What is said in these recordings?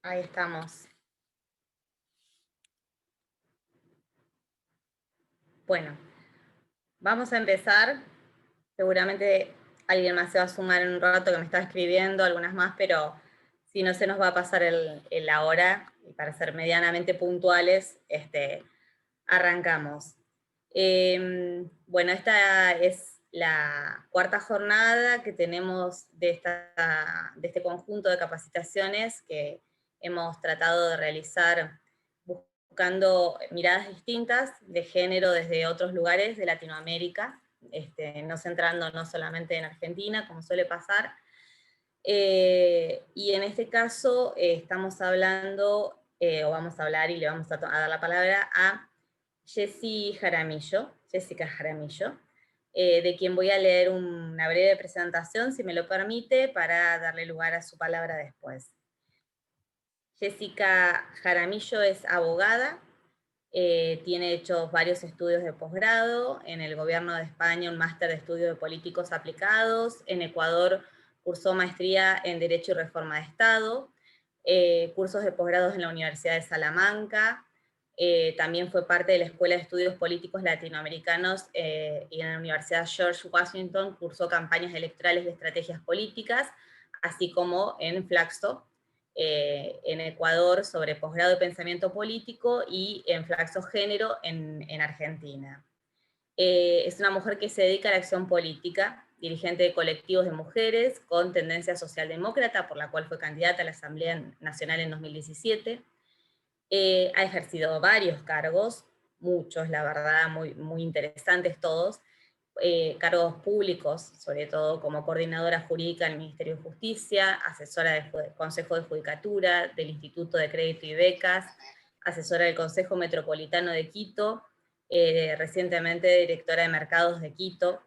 Ahí estamos. Bueno, vamos a empezar. Seguramente alguien más se va a sumar en un rato que me está escribiendo, algunas más, pero si no se nos va a pasar la hora, y para ser medianamente puntuales, arrancamos. Bueno, esta es la cuarta jornada que tenemos de este conjunto de capacitaciones que hemos tratado de realizar buscando miradas distintas de género desde otros lugares de Latinoamérica, no centrándonos solamente en Argentina, como suele pasar. Y en este caso estamos hablando, o vamos a hablar y le vamos a dar la palabra a Jessica Jaramillo, de quien voy a leer una breve presentación, si me lo permite, para darle lugar a su palabra después. Jessica Jaramillo es abogada, tiene hechos varios estudios de posgrado, en el gobierno de España un máster de estudios de políticos aplicados, en Ecuador cursó maestría en Derecho y Reforma de Estado, cursos de posgrados en la Universidad de Salamanca, también fue parte de la Escuela de Estudios Políticos Latinoamericanos y en la Universidad George Washington cursó campañas electorales y estrategias políticas, así como en Flaxo, en Ecuador sobre posgrado de pensamiento político y en Flaxo Género en Argentina. Es una mujer que se dedica a la acción política, dirigente de colectivos de mujeres con tendencia socialdemócrata, por la cual fue candidata a la Asamblea Nacional en 2017. Ha ejercido varios cargos, muchos, la verdad, muy, muy interesantes todos, cargos públicos, sobre todo como coordinadora jurídica del Ministerio de Justicia, asesora del Consejo de Judicatura, del Instituto de Crédito y Becas, asesora del Consejo Metropolitano de Quito, recientemente directora de Mercados de Quito.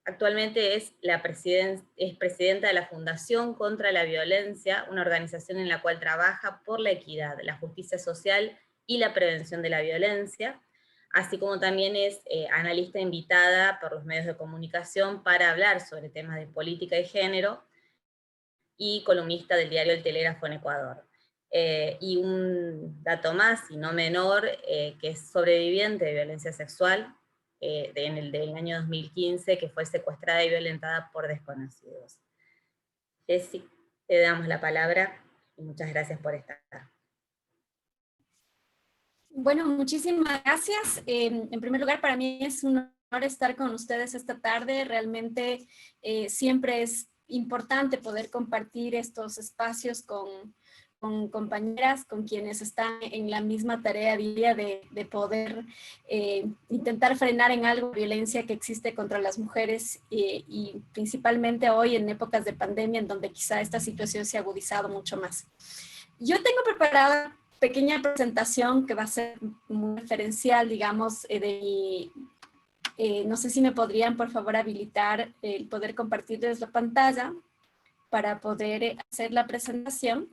Actualmente es presidenta de la Fundación contra la Violencia, una organización en la cual trabaja por la equidad, la justicia social y la prevención de la violencia, así como también es analista invitada por los medios de comunicación para hablar sobre temas de política y género, y columnista del diario El Telégrafo en Ecuador. Y un dato más, y no menor, que es sobreviviente de violencia sexual del año 2015, que fue secuestrada y violentada por desconocidos. Jessy, te damos la palabra y muchas gracias por estar. Bueno, muchísimas gracias. En primer lugar, para mí es un honor estar con ustedes esta tarde. Realmente siempre es importante poder compartir estos espacios con compañeras, con quienes están en la misma tarea diaria de poder intentar frenar en algo la violencia que existe contra las mujeres y principalmente hoy en épocas de pandemia en donde quizá esta situación se ha agudizado mucho más. Yo tengo preparada pequeña presentación que va a ser muy referencial, digamos, no sé si me podrían, por favor, habilitar el poder compartirles la pantalla para poder hacer la presentación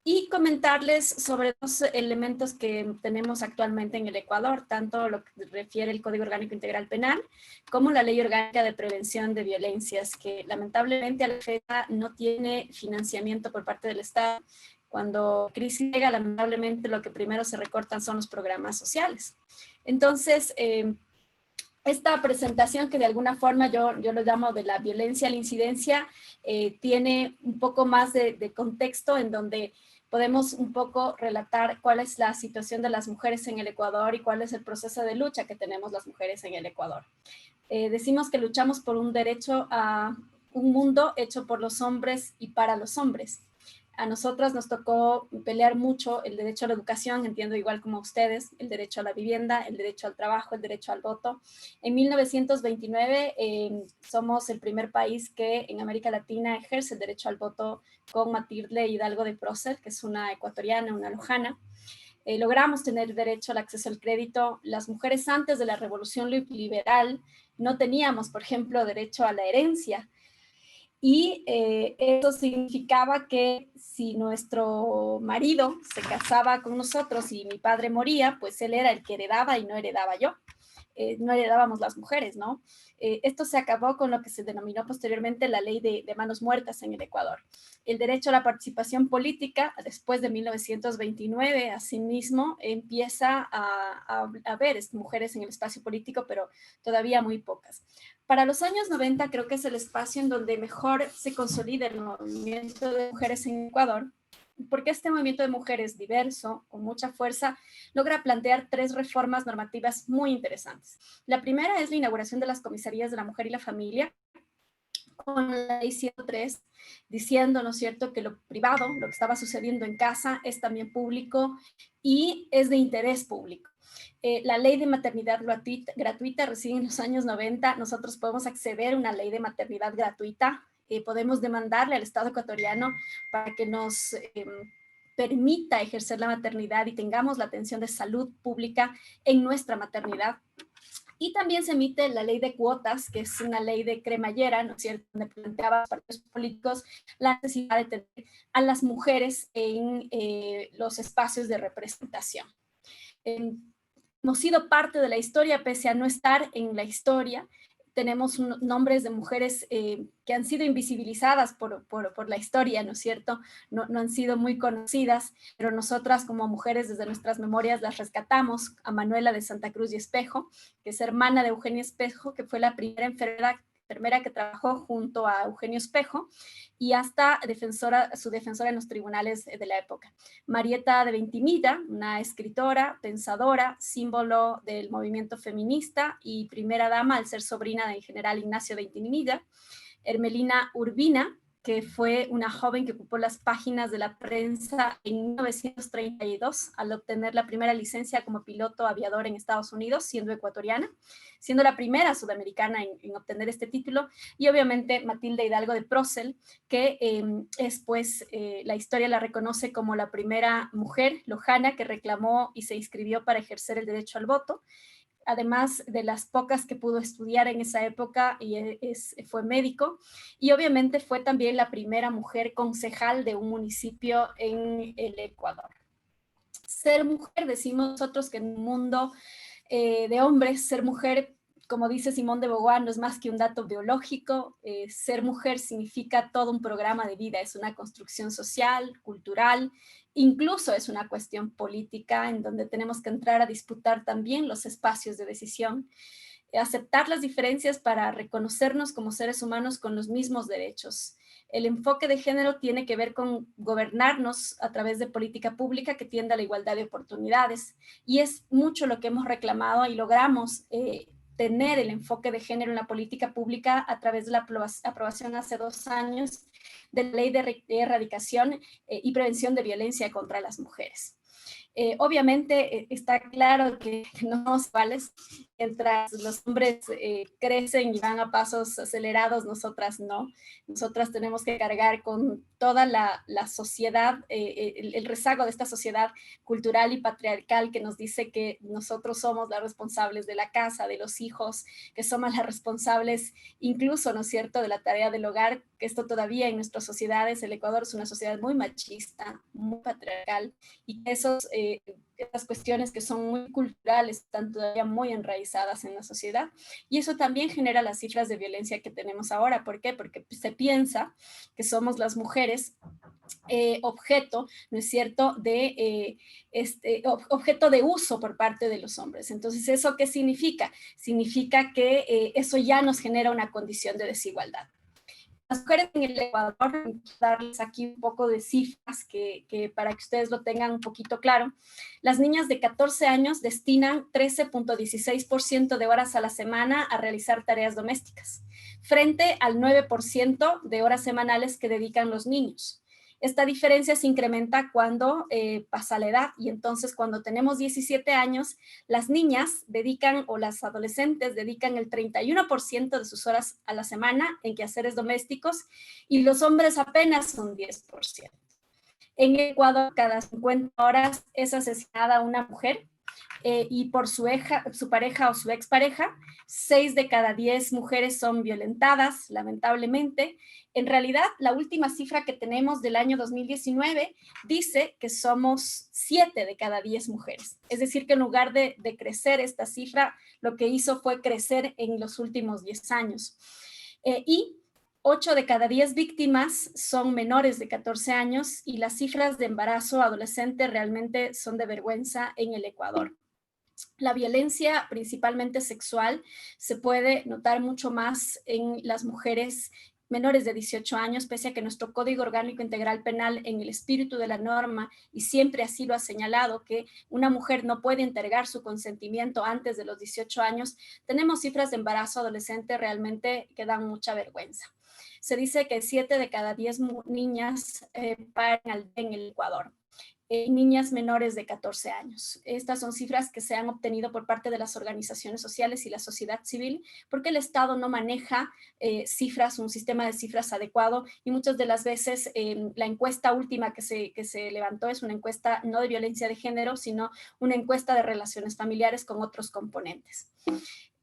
y comentarles sobre los elementos que tenemos actualmente en el Ecuador, tanto lo que refiere el Código Orgánico Integral Penal como la Ley Orgánica de Prevención de Violencias, que lamentablemente a la fecha no tiene financiamiento por parte del Estado. Cuando crisis llega, lamentablemente lo que primero se recortan son los programas sociales. Entonces, esta presentación que de alguna forma yo lo llamo de la violencia a la incidencia, tiene un poco más de contexto en donde podemos un poco relatar cuál es la situación de las mujeres en el Ecuador y cuál es el proceso de lucha que tenemos las mujeres en el Ecuador. Decimos que luchamos por un derecho a un mundo hecho por los hombres y para los hombres. A nosotras nos tocó pelear mucho el derecho a la educación, entiendo igual como ustedes, el derecho a la vivienda, el derecho al trabajo, el derecho al voto. En 1929 somos el primer país que en América Latina ejerce el derecho al voto con Matilde Hidalgo de Prócer, que es una ecuatoriana, una lojana. Logramos tener derecho al acceso al crédito. Las mujeres antes de la revolución liberal no teníamos, por ejemplo, derecho a la herencia. Y eso significaba que si nuestro marido se casaba con nosotros y mi padre moría, pues él era el que heredaba y no heredaba yo. no heredábamos las mujeres, ¿no? Esto se acabó con lo que se denominó posteriormente la ley de manos muertas en el Ecuador. El derecho a la participación política, después de 1929, asimismo, empieza a haber mujeres en el espacio político, pero todavía muy pocas. Para los años 90 creo que es el espacio en donde mejor se consolida el movimiento de mujeres en Ecuador, porque este movimiento de mujeres diverso, con mucha fuerza, logra plantear 3 reformas normativas muy interesantes. La primera es la inauguración de las comisarías de la mujer y la familia, con la ley 103, diciendo, ¿no es cierto?, que lo privado, lo que estaba sucediendo en casa, es también público y es de interés público. La ley de maternidad gratuita recién en los años 90, nosotros podemos acceder a una ley de maternidad gratuita, podemos demandarle al Estado ecuatoriano para que nos permita ejercer la maternidad y tengamos la atención de salud pública en nuestra maternidad. Y también se emite la ley de cuotas, que es una ley de cremallera, ¿no es cierto?, donde planteaba a los partidos políticos la necesidad de tener a las mujeres en los espacios de representación. Hemos sido parte de la historia, pese a no estar en la historia. Tenemos nombres de mujeres que han sido invisibilizadas por la historia, ¿no es cierto? No han sido muy conocidas, pero nosotras como mujeres desde nuestras memorias las rescatamos. A Manuela de Santa Cruz y Espejo, que es hermana de Eugenia Espejo, que fue la primera enfermera que trabajó junto a Eugenio Espejo, y hasta su defensora en los tribunales de la época. Marieta de Ventimilla, una escritora, pensadora, símbolo del movimiento feminista y primera dama al ser sobrina del general Ignacio Ventimilla. Hermelina Urbina, que fue una joven que ocupó las páginas de la prensa en 1932 al obtener la primera licencia como piloto aviador en Estados Unidos, siendo ecuatoriana, siendo la primera sudamericana en obtener este título, y obviamente Matilde Hidalgo de Procel, que la historia la reconoce como la primera mujer lojana que reclamó y se inscribió para ejercer el derecho al voto, además de las pocas que pudo estudiar en esa época, y fue médico, y obviamente fue también la primera mujer concejal de un municipio en el Ecuador. Ser mujer, decimos nosotros que en un mundo de hombres, ser mujer, como dice Simón de Beauvoir, no es más que un dato biológico. Ser mujer significa todo un programa de vida, es una construcción social, cultural, incluso es una cuestión política en donde tenemos que entrar a disputar también los espacios de decisión, aceptar las diferencias para reconocernos como seres humanos con los mismos derechos. El enfoque de género tiene que ver con gobernarnos a través de política pública que tienda a la igualdad de oportunidades, y es mucho lo que hemos reclamado y logramos tener el enfoque de género en la política pública a través de la aprobación hace 2 años de la Ley de Erradicación y Prevención de Violencia contra las Mujeres. Obviamente está claro que no somos iguales. Mientras los hombres crecen y van a pasos acelerados, nosotras no. Nosotras tenemos que cargar con toda la sociedad, el rezago de esta sociedad cultural y patriarcal que nos dice que nosotros somos las responsables de la casa, de los hijos, que somos las responsables incluso, ¿no es cierto?, de la tarea del hogar, que esto todavía en nuestras sociedades, el Ecuador es una sociedad muy machista, muy patriarcal, y que esas cuestiones que son muy culturales están todavía muy enraizadas en la sociedad, y eso también genera las cifras de violencia que tenemos ahora. ¿Por qué? Porque se piensa que somos las mujeres objeto, ¿no es cierto?, objeto de uso por parte de los hombres. Entonces, ¿eso qué significa? Significa que eso ya nos genera una condición de desigualdad. Las mujeres en el Ecuador, darles aquí un poco de cifras que para que ustedes lo tengan un poquito claro. Las niñas de 14 años destinan 13.16% de horas a la semana a realizar tareas domésticas, frente al 9% de horas semanales que dedican los niños. Esta diferencia se incrementa cuando pasa la edad, y entonces cuando tenemos 17 años, las niñas dedican, o las adolescentes dedican el 31% de sus horas a la semana en quehaceres domésticos, y los hombres apenas un 10%. En Ecuador, cada 50 horas es asesinada una mujer, y por su pareja o su expareja. 6 de cada 10 mujeres son violentadas, lamentablemente. En realidad, la última cifra que tenemos del año 2019 dice que somos 7 de cada 10 mujeres. Es decir, que en lugar de crecer esta cifra, lo que hizo fue crecer en los últimos 10 años. Y 8 de cada 10 víctimas son menores de 14 años y las cifras de embarazo adolescente realmente son de vergüenza en el Ecuador. La violencia, principalmente sexual, se puede notar mucho más en las mujeres menores de 18 años, pese a que nuestro Código Orgánico Integral Penal, en el espíritu de la norma, y siempre así lo ha señalado, que una mujer no puede entregar su consentimiento antes de los 18 años, tenemos cifras de embarazo adolescente realmente que dan mucha vergüenza. Se dice que 7 de cada 10 niñas paran en el Ecuador. Niñas menores de 14 años. Estas son cifras que se han obtenido por parte de las organizaciones sociales y la sociedad civil, porque el Estado no maneja cifras, un sistema de cifras adecuado, y muchas de las veces la encuesta última que se levantó es una encuesta no de violencia de género, sino una encuesta de relaciones familiares con otros componentes.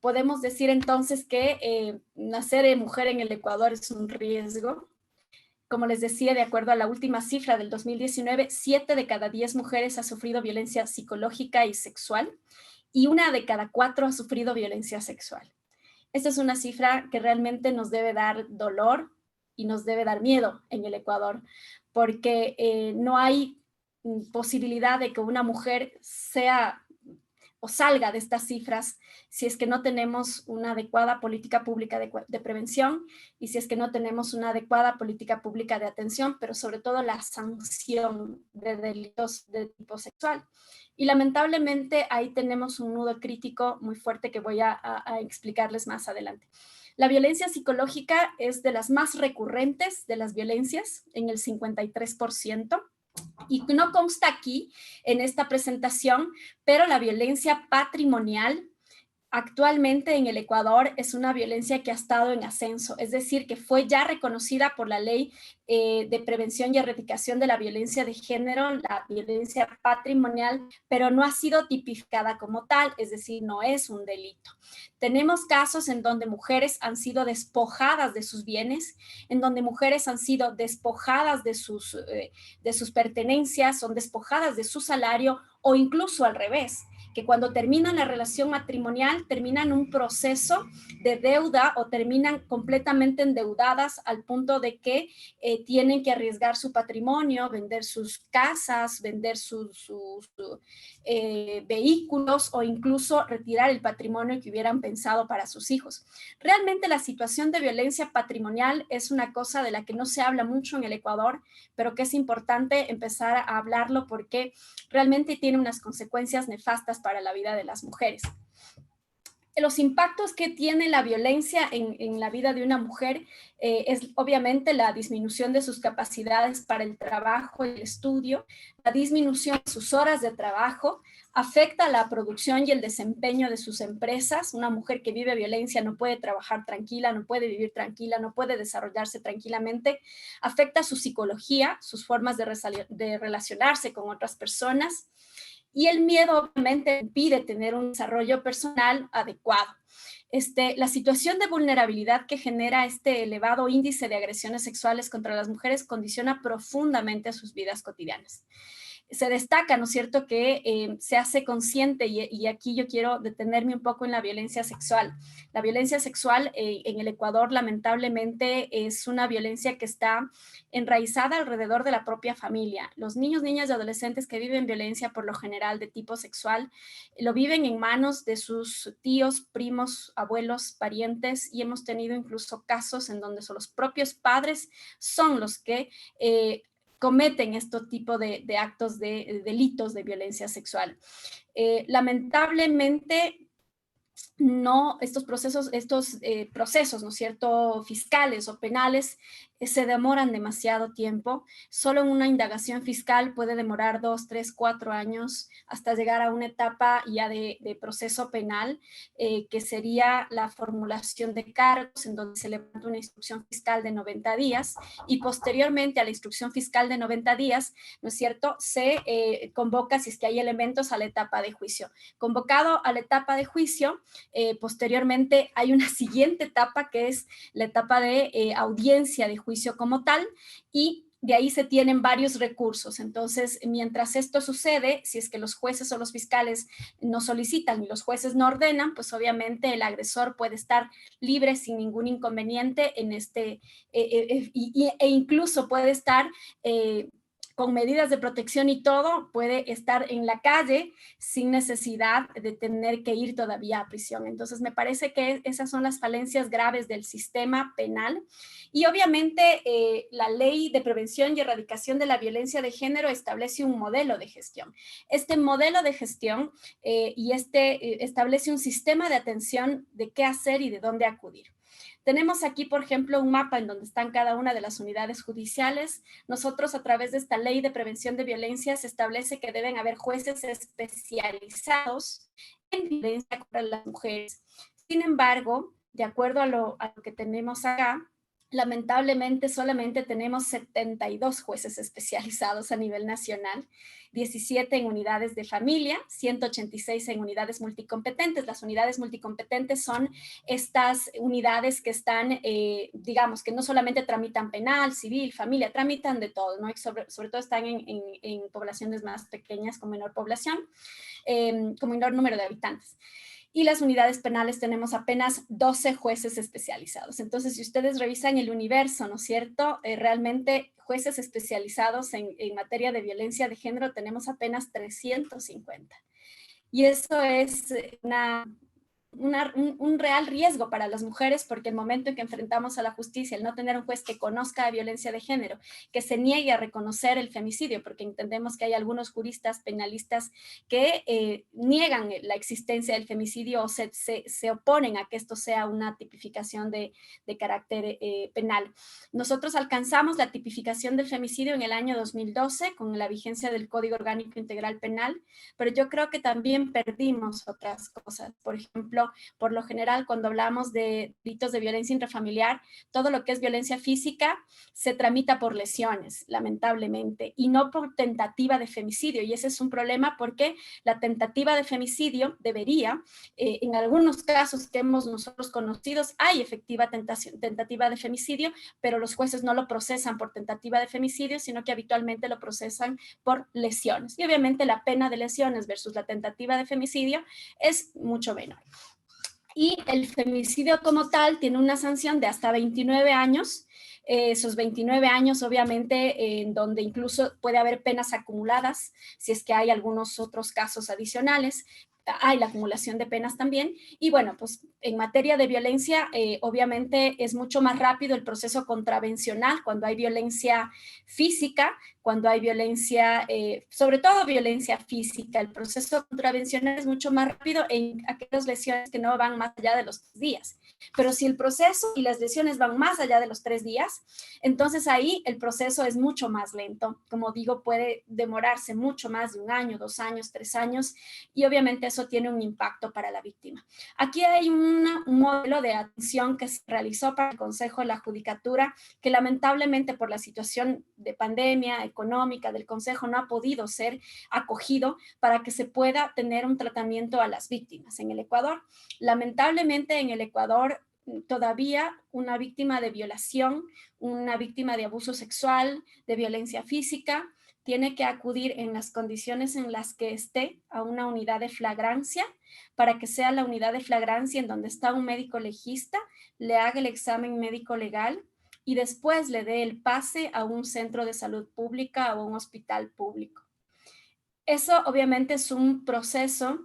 Podemos decir entonces que nacer mujer en el Ecuador es un riesgo. Como les decía, de acuerdo a la última cifra del 2019, 7 de cada 10 mujeres ha sufrido violencia psicológica y sexual y 1 de cada 4 ha sufrido violencia sexual. Esta es una cifra que realmente nos debe dar dolor y nos debe dar miedo en el Ecuador, porque no hay posibilidad de que una mujer sea o salga de estas cifras si es que no tenemos una adecuada política pública de prevención y si es que no tenemos una adecuada política pública de atención, pero sobre todo la sanción de delitos de tipo sexual. Y lamentablemente ahí tenemos un nudo crítico muy fuerte que voy a explicarles más adelante. La violencia psicológica es de las más recurrentes de las violencias, en el 53%. Y no consta aquí en esta presentación, pero la violencia patrimonial actualmente en el Ecuador es una violencia que ha estado en ascenso, es decir, que fue ya reconocida por la Ley de Prevención y Erradicación de la Violencia de Género, la violencia patrimonial, pero no ha sido tipificada como tal, es decir, no es un delito. Tenemos casos en donde mujeres han sido despojadas de sus bienes, en donde mujeres han sido despojadas de sus pertenencias, son despojadas de su salario o incluso al revés, que cuando terminan la relación matrimonial terminan un proceso de deuda o terminan completamente endeudadas al punto de que tienen que arriesgar su patrimonio, vender sus casas, vender sus vehículos o incluso retirar el patrimonio que hubieran pensado para sus hijos. Realmente la situación de violencia patrimonial es una cosa de la que no se habla mucho en el Ecuador, pero que es importante empezar a hablarlo porque realmente tiene unas consecuencias nefastas para la vida de las mujeres. Los impactos que tiene la violencia en la vida de una mujer es obviamente la disminución de sus capacidades para el trabajo y el estudio, la disminución de sus horas de trabajo, afecta la producción y el desempeño de sus empresas. Una mujer que vive violencia no puede trabajar tranquila, no puede vivir tranquila, no puede desarrollarse tranquilamente, afecta su psicología, sus formas de relacionarse con otras personas. Y el miedo obviamente impide tener un desarrollo personal adecuado. La situación de vulnerabilidad que genera este elevado índice de agresiones sexuales contra las mujeres condiciona profundamente a sus vidas cotidianas. Se destaca, ¿no es cierto?, que se hace consciente, y aquí yo quiero detenerme un poco en la violencia sexual. La violencia sexual en el Ecuador, lamentablemente, es una violencia que está enraizada alrededor de la propia familia. Los niños, niñas y adolescentes que viven violencia, por lo general de tipo sexual, lo viven en manos de sus tíos, primos, abuelos, parientes, y hemos tenido incluso casos en donde son los propios padres son los que cometen este tipo de actos de delitos de violencia sexual. Lamentablemente, no, estos procesos, ¿no es cierto?, fiscales o penales, se demoran demasiado tiempo. Solo una indagación fiscal puede demorar 2, 3, 4 años hasta llegar a una etapa ya de proceso penal, que sería la formulación de cargos, en donde se levanta una instrucción fiscal de 90 días y posteriormente a la instrucción fiscal de 90 días, ¿no es cierto?, se convoca, si es que hay elementos, a la etapa de juicio. Convocado a la etapa de juicio, posteriormente hay una siguiente etapa que es la etapa de audiencia de juicio como tal, y de ahí se tienen varios recursos. Entonces, mientras esto sucede, si es que los jueces o los fiscales no solicitan y los jueces no ordenan, pues obviamente el agresor puede estar libre sin ningún inconveniente en e incluso puede estar con medidas de protección y todo, puede estar en la calle sin necesidad de tener que ir todavía a prisión. Entonces, me parece que esas son las falencias graves del sistema penal. Y obviamente la Ley de Prevención y Erradicación de la Violencia de Género establece un modelo de gestión. Este modelo de gestión establece un sistema de atención de qué hacer y de dónde acudir. Tenemos aquí, por ejemplo, un mapa en donde están cada una de las unidades judiciales. Nosotros, a través de esta Ley de Prevención de Violencia, se establece que deben haber jueces especializados en violencia contra las mujeres. Sin embargo, de acuerdo a lo que tenemos acá, lamentablemente solamente tenemos 72 jueces especializados a nivel nacional, 17 en unidades de familia, 186 en unidades multicompetentes. Las unidades multicompetentes son estas unidades que están, digamos, que no solamente tramitan penal, civil, familia, tramitan de todo, ¿no? Y sobre todo están en poblaciones más pequeñas con menor población, con menor número de habitantes. Y las unidades penales tenemos apenas 12 jueces especializados. Entonces, si ustedes revisan el universo, ¿no es cierto? Realmente jueces especializados en materia de violencia de género tenemos apenas 350. Y eso es un real riesgo para las mujeres, porque el momento en que enfrentamos a la justicia, el no tener un juez que conozca de violencia de género, que se niegue a reconocer el femicidio, porque entendemos que hay algunos juristas penalistas que niegan la existencia del femicidio o se oponen a que esto sea una tipificación de carácter penal. Nosotros alcanzamos la tipificación del femicidio en el año 2012 con la vigencia del Código Orgánico Integral Penal, pero yo creo que también perdimos otras cosas. Por ejemplo, por lo general, cuando hablamos de delitos de violencia intrafamiliar, todo lo que es violencia física se tramita por lesiones, lamentablemente, y no por tentativa de femicidio. Y ese es un problema porque la tentativa de femicidio debería, en algunos casos que hemos nosotros conocidos, hay efectiva tentativa de femicidio, pero los jueces no lo procesan por tentativa de femicidio, sino que habitualmente lo procesan por lesiones. Y obviamente la pena de lesiones versus la tentativa de femicidio es mucho menor. Y el femicidio como tal tiene una sanción de hasta 29 años. Esos 29 años, obviamente, en donde incluso puede haber penas acumuladas, si es que hay algunos otros casos adicionales. Hay la acumulación de penas también. Y bueno, pues en materia de violencia, obviamente es mucho más rápido el proceso contravencional cuando hay violencia física, cuando hay violencia, sobre todo violencia física. El proceso contravencional es mucho más rápido en aquellas lesiones que no van más allá de los 3 días. Pero si el proceso y las lesiones van más allá de los 3 días, entonces ahí el proceso es mucho más lento. Como digo, puede demorarse mucho más de 1 año, 2 años, 3 años, y obviamente eso tiene un impacto para la víctima. Aquí hay un modelo de atención que se realizó para el Consejo de la Judicatura, que lamentablemente por la situación de pandemia económica del Consejo no ha podido ser acogido para que se pueda tener un tratamiento a las víctimas en el Ecuador. Lamentablemente en el Ecuador todavía una víctima de violación, una víctima de abuso sexual, de violencia física, tiene que acudir en las condiciones en las que esté a una unidad de flagrancia, para que sea la unidad de flagrancia en donde está un médico legista, le haga el examen médico legal y después le dé el pase a un centro de salud pública o un hospital público. Eso obviamente es un proceso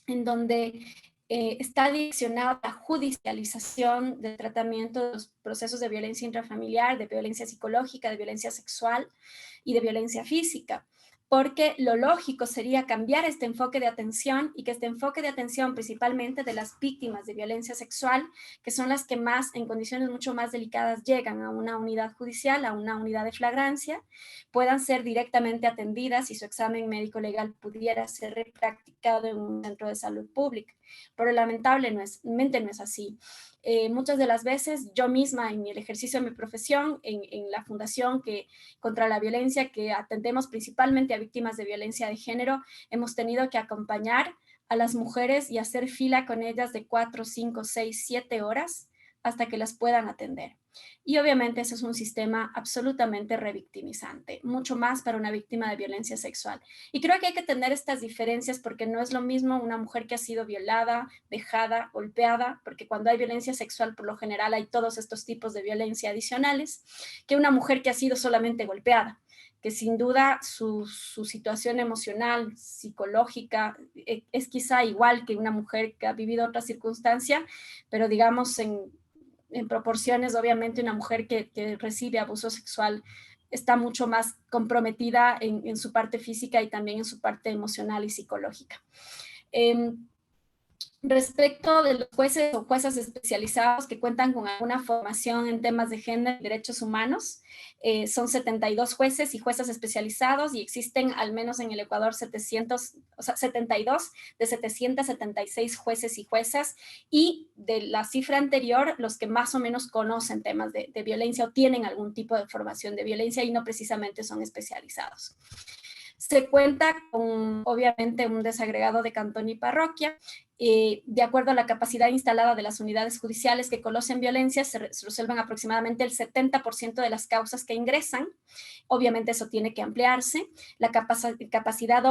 en donde está direccionada a la judicialización del tratamiento de los procesos de violencia intrafamiliar, de violencia psicológica, de violencia sexual y de violencia física. porque lo lógico sería cambiar este enfoque de atención y que este enfoque de atención principalmente de las víctimas de violencia sexual, que son las que más, en condiciones mucho más delicadas, llegan a una unidad judicial, a una unidad de flagrancia, puedan ser directamente atendidas y su examen médico legal pudiera ser practicado en un centro de salud pública. Pero lamentablemente no es así. Muchas de las veces yo misma en el ejercicio de mi profesión, en la fundación contra la violencia, que atendemos principalmente a víctimas de violencia de género, hemos tenido que acompañar a las mujeres y hacer fila con ellas de 4, 5, 6, 7 horas hasta que las puedan atender. Y obviamente ese es un sistema absolutamente revictimizante, mucho más para una víctima de violencia sexual. Y creo que hay que tener estas diferencias porque no es lo mismo una mujer que ha sido violada, dejada, golpeada, porque cuando hay violencia sexual por lo general hay todos estos tipos de violencia adicionales, que una mujer que ha sido solamente golpeada, que sin duda su situación emocional, psicológica, es quizá igual que una mujer que ha vivido otra circunstancia, pero digamos en proporciones, obviamente una mujer que recibe abuso sexual está mucho más comprometida en su parte física y también en su parte emocional y psicológica. Respecto de los jueces o juezas especializados que cuentan con alguna formación en temas de género y derechos humanos, son 72 jueces y juezas especializados y existen al menos en el Ecuador 72 de 776 jueces y juezas, y de la cifra anterior, los que más o menos conocen temas de violencia o tienen algún tipo de formación de violencia y no precisamente son especializados. Se cuenta con, obviamente, un desagregado de cantón y parroquia. De acuerdo a la capacidad instalada de las unidades judiciales que conocen violencia, se resuelven aproximadamente el 70% de las causas que ingresan. Obviamente eso tiene que ampliarse. La capacidad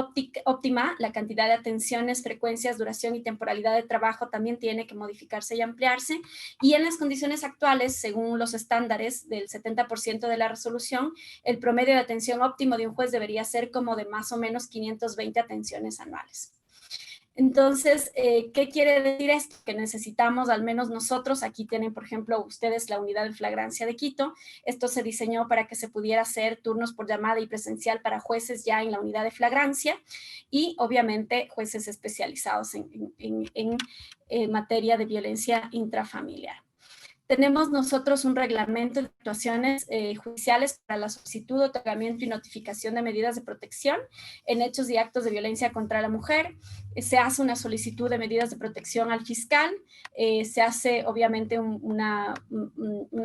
óptima, la cantidad de atenciones, frecuencias, duración y temporalidad de trabajo también tiene que modificarse y ampliarse. Y en las condiciones actuales, según los estándares del 70% de la resolución, el promedio de atención óptimo de un juez debería ser como de más o menos 520 atenciones anuales. Entonces, ¿qué quiere decir esto? Que necesitamos, al menos nosotros, aquí tienen, por ejemplo, ustedes la unidad de flagrancia de Quito. Esto se diseñó para que se pudiera hacer turnos por llamada y presencial para jueces ya en la unidad de flagrancia y, obviamente, jueces especializados en materia de violencia intrafamiliar. Tenemos nosotros un reglamento de actuaciones judiciales para la solicitud, otorgamiento y notificación de medidas de protección en hechos y actos de violencia contra la mujer. Se hace una solicitud de medidas de protección al fiscal, se hace obviamente una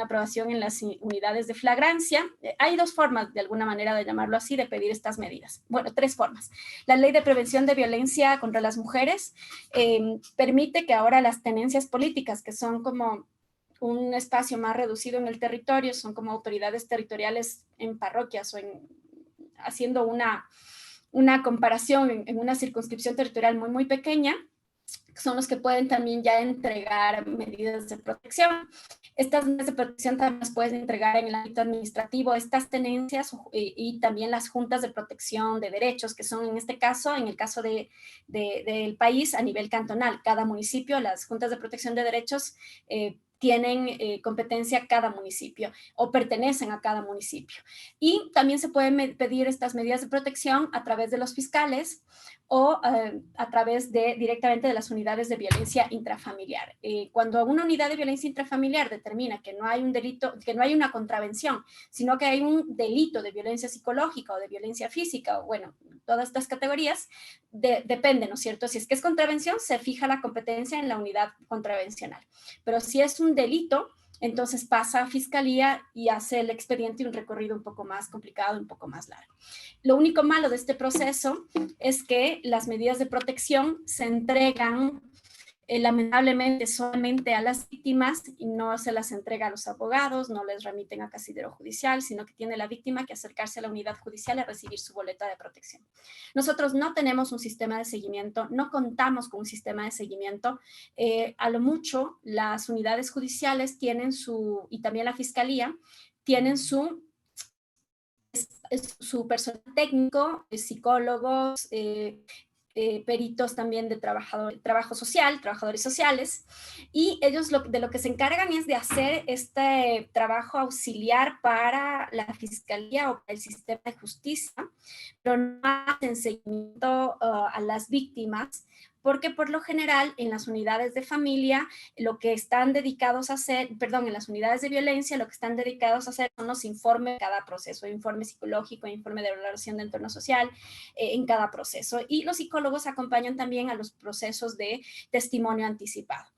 aprobación en las unidades de flagrancia. Hay dos formas, de alguna manera, de llamarlo así, de pedir estas medidas. Bueno, tres formas. La Ley de Prevención de Violencia contra las Mujeres permite que ahora las tenencias políticas, que son como un espacio más reducido en el territorio, son como autoridades territoriales en parroquias o haciendo una comparación en una circunscripción territorial muy, muy pequeña, son los que pueden también ya entregar medidas de protección. Estas medidas de protección también las pueden entregar en el ámbito administrativo, estas tenencias y también las juntas de protección de derechos, que son en este caso, en el caso del país, a nivel cantonal. Cada municipio, las juntas de protección de derechos tienen competencia cada municipio o pertenecen a cada municipio. Y también se pueden pedir estas medidas de protección a través de los fiscales o a través directamente de las unidades de violencia intrafamiliar. Cuando una unidad de violencia intrafamiliar determina que no hay un delito, que no hay una contravención, sino que hay un delito de violencia psicológica o de violencia física, o bueno, todas estas categorías, depende, ¿no es cierto? Si es que es contravención, se fija la competencia en la unidad contravencional. Pero si es un delito, entonces pasa a fiscalía y hace el expediente y un recorrido un poco más complicado, un poco más largo. Lo único malo de este proceso es que las medidas de protección se entregan lamentablemente solamente a las víctimas y no se las entrega a los abogados, no les remiten a casidero judicial, sino que tiene la víctima que acercarse a la unidad judicial a recibir su boleta de protección. Nosotros no tenemos un sistema de seguimiento, no contamos con un sistema de seguimiento. A lo mucho, las unidades judiciales tienen y también la fiscalía, tienen su personal técnico, psicólogos, peritos también de trabajo social, trabajadores sociales, y ellos de lo que se encargan es de hacer este trabajo auxiliar para la fiscalía o para el sistema de justicia, pero no hacen seguimiento a las víctimas, porque por lo general en las unidades de familia lo que están dedicados a hacer, perdón, en las unidades de violencia lo que están dedicados a hacer son los informes de cada proceso, informe psicológico, informe de valoración de entorno social en cada proceso. Y los psicólogos acompañan también a los procesos de testimonio anticipado.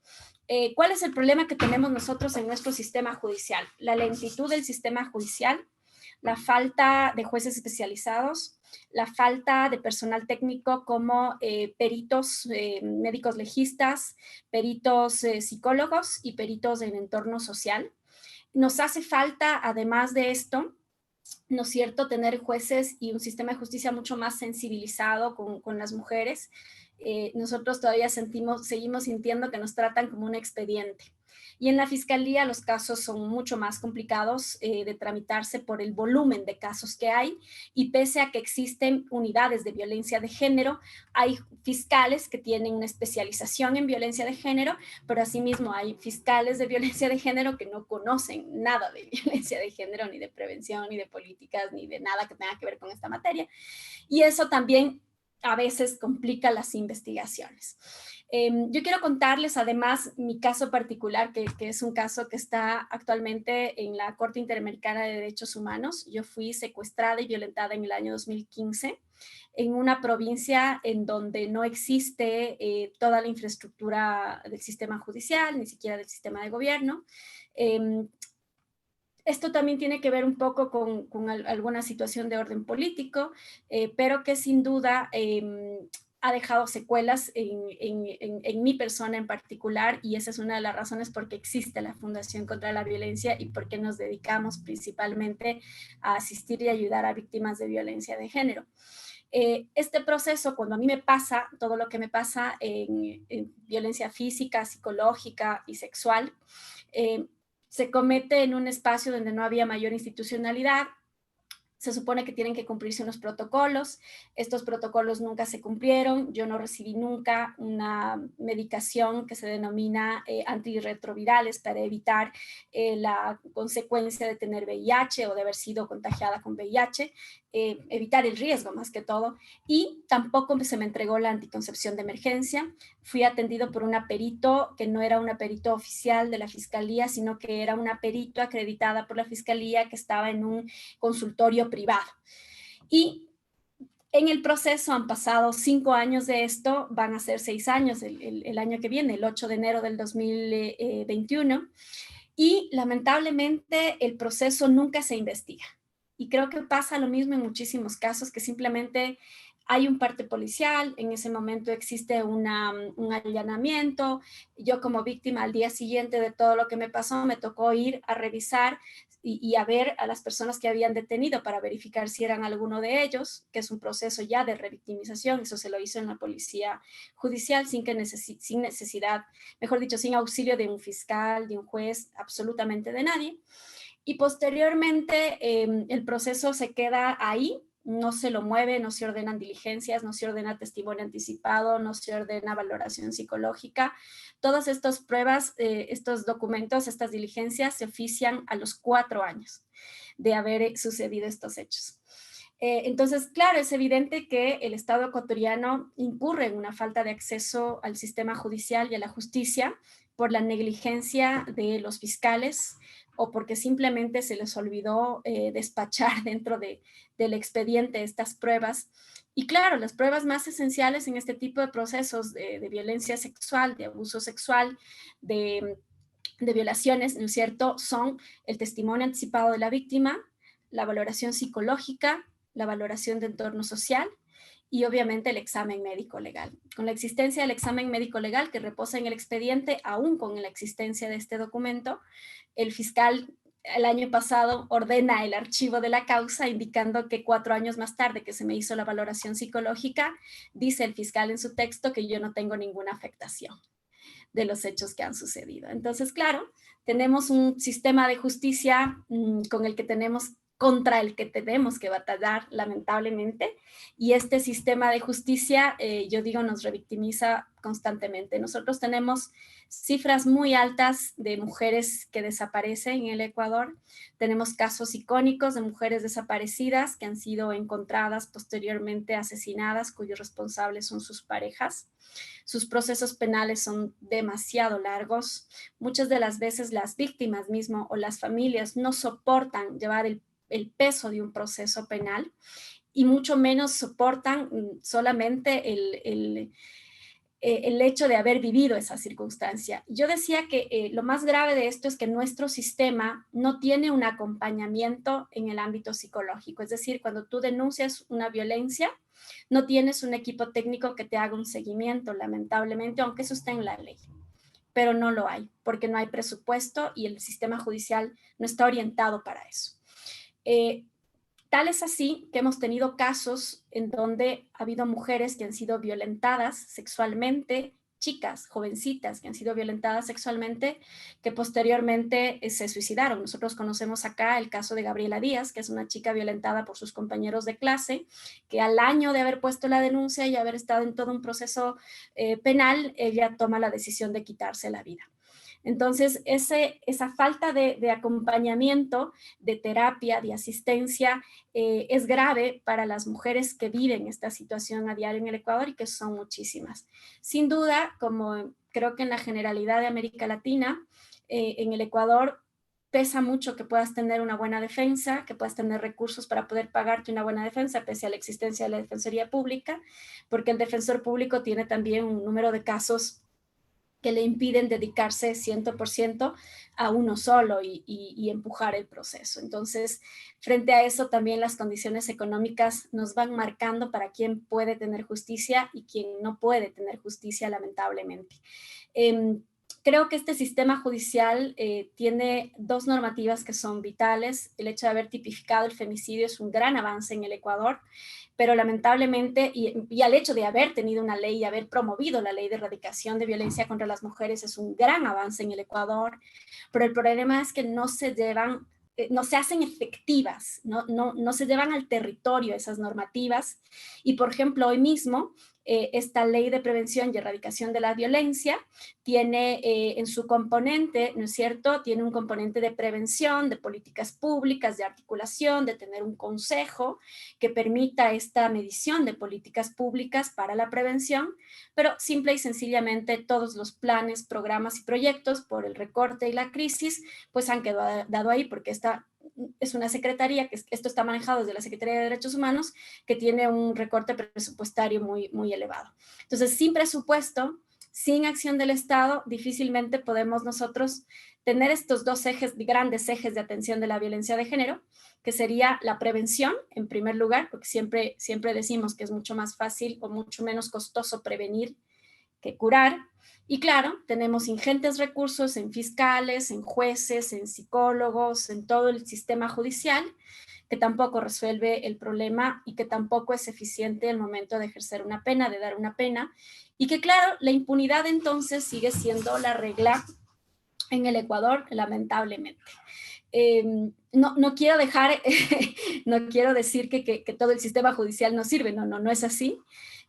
¿Cuál es el problema que tenemos nosotros en nuestro sistema judicial? La lentitud del sistema judicial, la falta de jueces especializados, la falta de personal técnico como peritos médicos legistas, peritos psicólogos y peritos en entorno social. Nos hace falta, además de esto, ¿no es cierto?, tener jueces y un sistema de justicia mucho más sensibilizado con las mujeres. Nosotros todavía seguimos sintiendo que nos tratan como un expediente. Y en la fiscalía los casos son mucho más complicados de tramitarse por el volumen de casos que hay, y pese a que existen unidades de violencia de género, hay fiscales que tienen una especialización en violencia de género, pero asimismo hay fiscales de violencia de género que no conocen nada de violencia de género, ni de prevención, ni de políticas, ni de nada que tenga que ver con esta materia. Y eso también a veces complica las investigaciones. Yo quiero contarles además mi caso particular, que es un caso que está actualmente en la Corte Interamericana de Derechos Humanos. Yo fui secuestrada y violentada en el año 2015 en una provincia en donde no existe toda la infraestructura del sistema judicial, ni siquiera del sistema de gobierno. Esto también tiene que ver un poco con alguna situación de orden político, pero que sin duda ha dejado secuelas en mi persona en particular, y esa es una de las razones por qué existe la Fundación contra la Violencia y por qué nos dedicamos principalmente a asistir y ayudar a víctimas de violencia de género. Este proceso, cuando a mí me pasa todo lo que me pasa en violencia física, psicológica y sexual, se comete en un espacio donde no había mayor institucionalidad. Se supone que tienen que cumplirse unos protocolos. Estos protocolos nunca se cumplieron. Yo no recibí nunca una medicación que se denomina antirretrovirales para evitar la consecuencia de tener VIH o de haber sido contagiada con VIH, evitar el riesgo más que todo. Y tampoco se me entregó la anticoncepción de emergencia. Fui atendido por una perito que no era una perito oficial de la Fiscalía, sino que era una perito acreditada por la Fiscalía que estaba en un consultorio privado. Y en el proceso han pasado 5 años de esto, van a ser 6 años el año que viene, el 8 de enero del 2021, y lamentablemente el proceso nunca se investiga. Y creo que pasa lo mismo en muchísimos casos, que simplemente hay un parte policial, en ese momento existe un allanamiento. Yo como víctima al día siguiente de todo lo que me pasó, me tocó ir a revisar y a ver a las personas que habían detenido para verificar si eran alguno de ellos, que es un proceso ya de revictimización. Eso se lo hizo en la policía judicial sin necesidad, mejor dicho, sin auxilio de un fiscal, de un juez, absolutamente de nadie. Y posteriormente el proceso se queda ahí, no se lo mueve, no se ordenan diligencias, no se ordena testimonio anticipado, no se ordena valoración psicológica. Todas estas pruebas, estos documentos, estas diligencias se ofician a los 4 años de haber sucedido estos hechos. Entonces, claro, es evidente que el Estado ecuatoriano incurre en una falta de acceso al sistema judicial y a la justicia por la negligencia de los fiscales, o porque simplemente se les olvidó despachar dentro del expediente estas pruebas. Y claro, las pruebas más esenciales en este tipo de procesos de violencia sexual, de abuso sexual, de violaciones, ¿no es cierto?, son el testimonio anticipado de la víctima, la valoración psicológica, la valoración de entorno social y obviamente el examen médico legal. Con la existencia del examen médico legal que reposa en el expediente, aún con la existencia de este documento, el fiscal el año pasado ordena el archivo de la causa, indicando que 4 años más tarde que se me hizo la valoración psicológica, dice el fiscal en su texto que yo no tengo ninguna afectación de los hechos que han sucedido. Entonces, claro, tenemos un sistema de justicia con el que tenemos contra el que tenemos que batallar, lamentablemente, y este sistema de justicia, yo digo, nos revictimiza constantemente. Nosotros tenemos cifras muy altas de mujeres que desaparecen en el Ecuador, tenemos casos icónicos de mujeres desaparecidas que han sido encontradas posteriormente asesinadas, cuyos responsables son sus parejas. Sus procesos penales son demasiado largos. Muchas de las veces las víctimas mismo o las familias no soportan llevar el peso de un proceso penal y mucho menos soportan solamente el hecho de haber vivido esa circunstancia. Yo decía que lo más grave de esto es que nuestro sistema no tiene un acompañamiento en el ámbito psicológico. Es decir, cuando tú denuncias una violencia, no tienes un equipo técnico que te haga un seguimiento, lamentablemente, aunque eso está en la ley. Pero no lo hay, porque no hay presupuesto y el sistema judicial no está orientado para eso. Tal es así que hemos tenido casos en donde ha habido mujeres que han sido violentadas sexualmente, chicas, jovencitas que han sido violentadas sexualmente, que posteriormente se suicidaron. Nosotros conocemos acá el caso de Gabriela Díaz, que es una chica violentada por sus compañeros de clase, que al año de haber puesto la denuncia y haber estado en todo un proceso penal, ella toma la decisión de quitarse la vida. Entonces, esa falta de acompañamiento, de terapia, de asistencia, es grave para las mujeres que viven esta situación a diario en el Ecuador y que son muchísimas. Sin duda, como creo que en la generalidad de América Latina, en el Ecuador pesa mucho que puedas tener una buena defensa, que puedas tener recursos para poder pagarte una buena defensa, pese a la existencia de la Defensoría Pública, porque el defensor público tiene también un número de casos que le impiden dedicarse 100% a uno solo y empujar el proceso. Entonces, frente a eso, también las condiciones económicas nos van marcando para quién puede tener justicia y quién no puede tener justicia, lamentablemente. Creo que este sistema judicial tiene dos normativas que son vitales. El hecho de haber tipificado el femicidio es un gran avance en el Ecuador, pero lamentablemente, y al hecho de haber tenido una ley y haber promovido la ley de erradicación de violencia contra las mujeres es un gran avance en el Ecuador, pero el problema es que no se llevan, no se hacen efectivas, no se llevan al territorio esas normativas. Y por ejemplo, hoy mismo, esta ley de prevención y erradicación de la violencia tiene en su componente, ¿no es cierto? Tiene un componente de prevención, de políticas públicas, de articulación, de tener un consejo que permita esta medición de políticas públicas para la prevención, pero simple y sencillamente todos los planes, programas y proyectos por el recorte y la crisis, pues han quedado ahí porque esta es una secretaría, que esto está manejado desde la Secretaría de Derechos Humanos, que tiene un recorte presupuestario muy, muy elevado. Entonces, sin presupuesto, sin acción del Estado, difícilmente podemos nosotros tener estos dos ejes, grandes ejes de atención de la violencia de género, que sería la prevención, en primer lugar, porque siempre decimos que es mucho más fácil o mucho menos costoso prevenir que curar. Y claro, tenemos ingentes recursos en fiscales, en jueces, en psicólogos, en todo el sistema judicial, que tampoco resuelve el problema y que tampoco es eficiente el momento de ejercer una pena, de dar una pena. Y que claro, la impunidad entonces sigue siendo la regla en el Ecuador, lamentablemente. No quiero dejar, no quiero decir que todo el sistema judicial no sirve, no es así,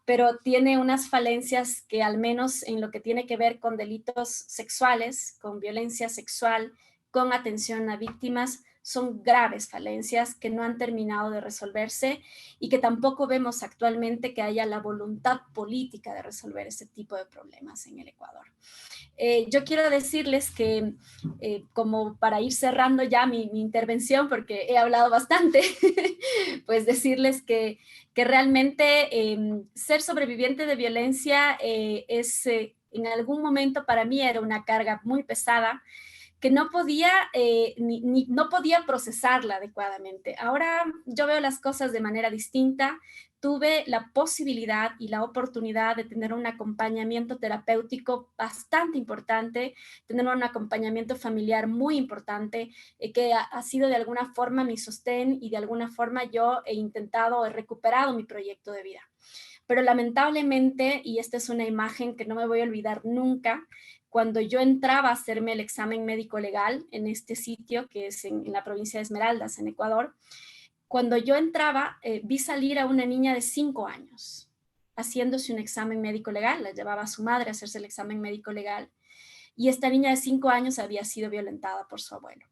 pero tiene unas falencias que al menos en lo que tiene que ver con delitos sexuales, con violencia sexual, con atención a víctimas, son graves falencias que no han terminado de resolverse y que tampoco vemos actualmente que haya la voluntad política de resolver ese tipo de problemas en el Ecuador. Yo quiero decirles que, como para ir cerrando ya mi intervención, porque he hablado bastante, pues decirles que realmente ser sobreviviente de violencia es, en algún momento para mí era una carga muy pesada, que no podía, no podía procesarla adecuadamente. Ahora yo veo las cosas de manera distinta. Tuve la posibilidad y la oportunidad de tener un acompañamiento terapéutico bastante importante, tener un acompañamiento familiar muy importante, que ha sido de alguna forma mi sostén y de alguna forma yo he recuperado mi proyecto de vida. Pero lamentablemente, y esta es una imagen que no me voy a olvidar nunca, cuando yo entraba a hacerme el examen médico legal en este sitio, que es en la provincia de Esmeraldas, en Ecuador, cuando yo entraba, vi salir a una niña de 5 años haciéndose un examen médico legal, la llevaba a su madre a hacerse el examen médico legal, y esta niña de 5 años había sido violentada por su abuelo.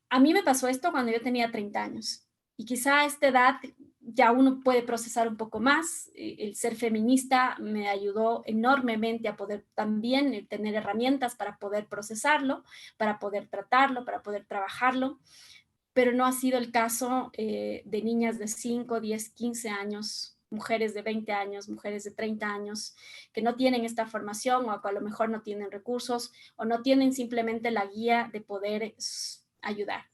A mí me pasó esto cuando yo tenía 30 años, y quizá a esta edad ya uno puede procesar un poco más. El ser feminista me ayudó enormemente a poder también tener herramientas para poder procesarlo, para poder tratarlo, para poder trabajarlo, pero no ha sido el caso de niñas de 5, 10, 15 años, mujeres de 20 años, mujeres de 30 años, que no tienen esta formación o a lo mejor no tienen recursos o no tienen simplemente la guía de poder ayudar.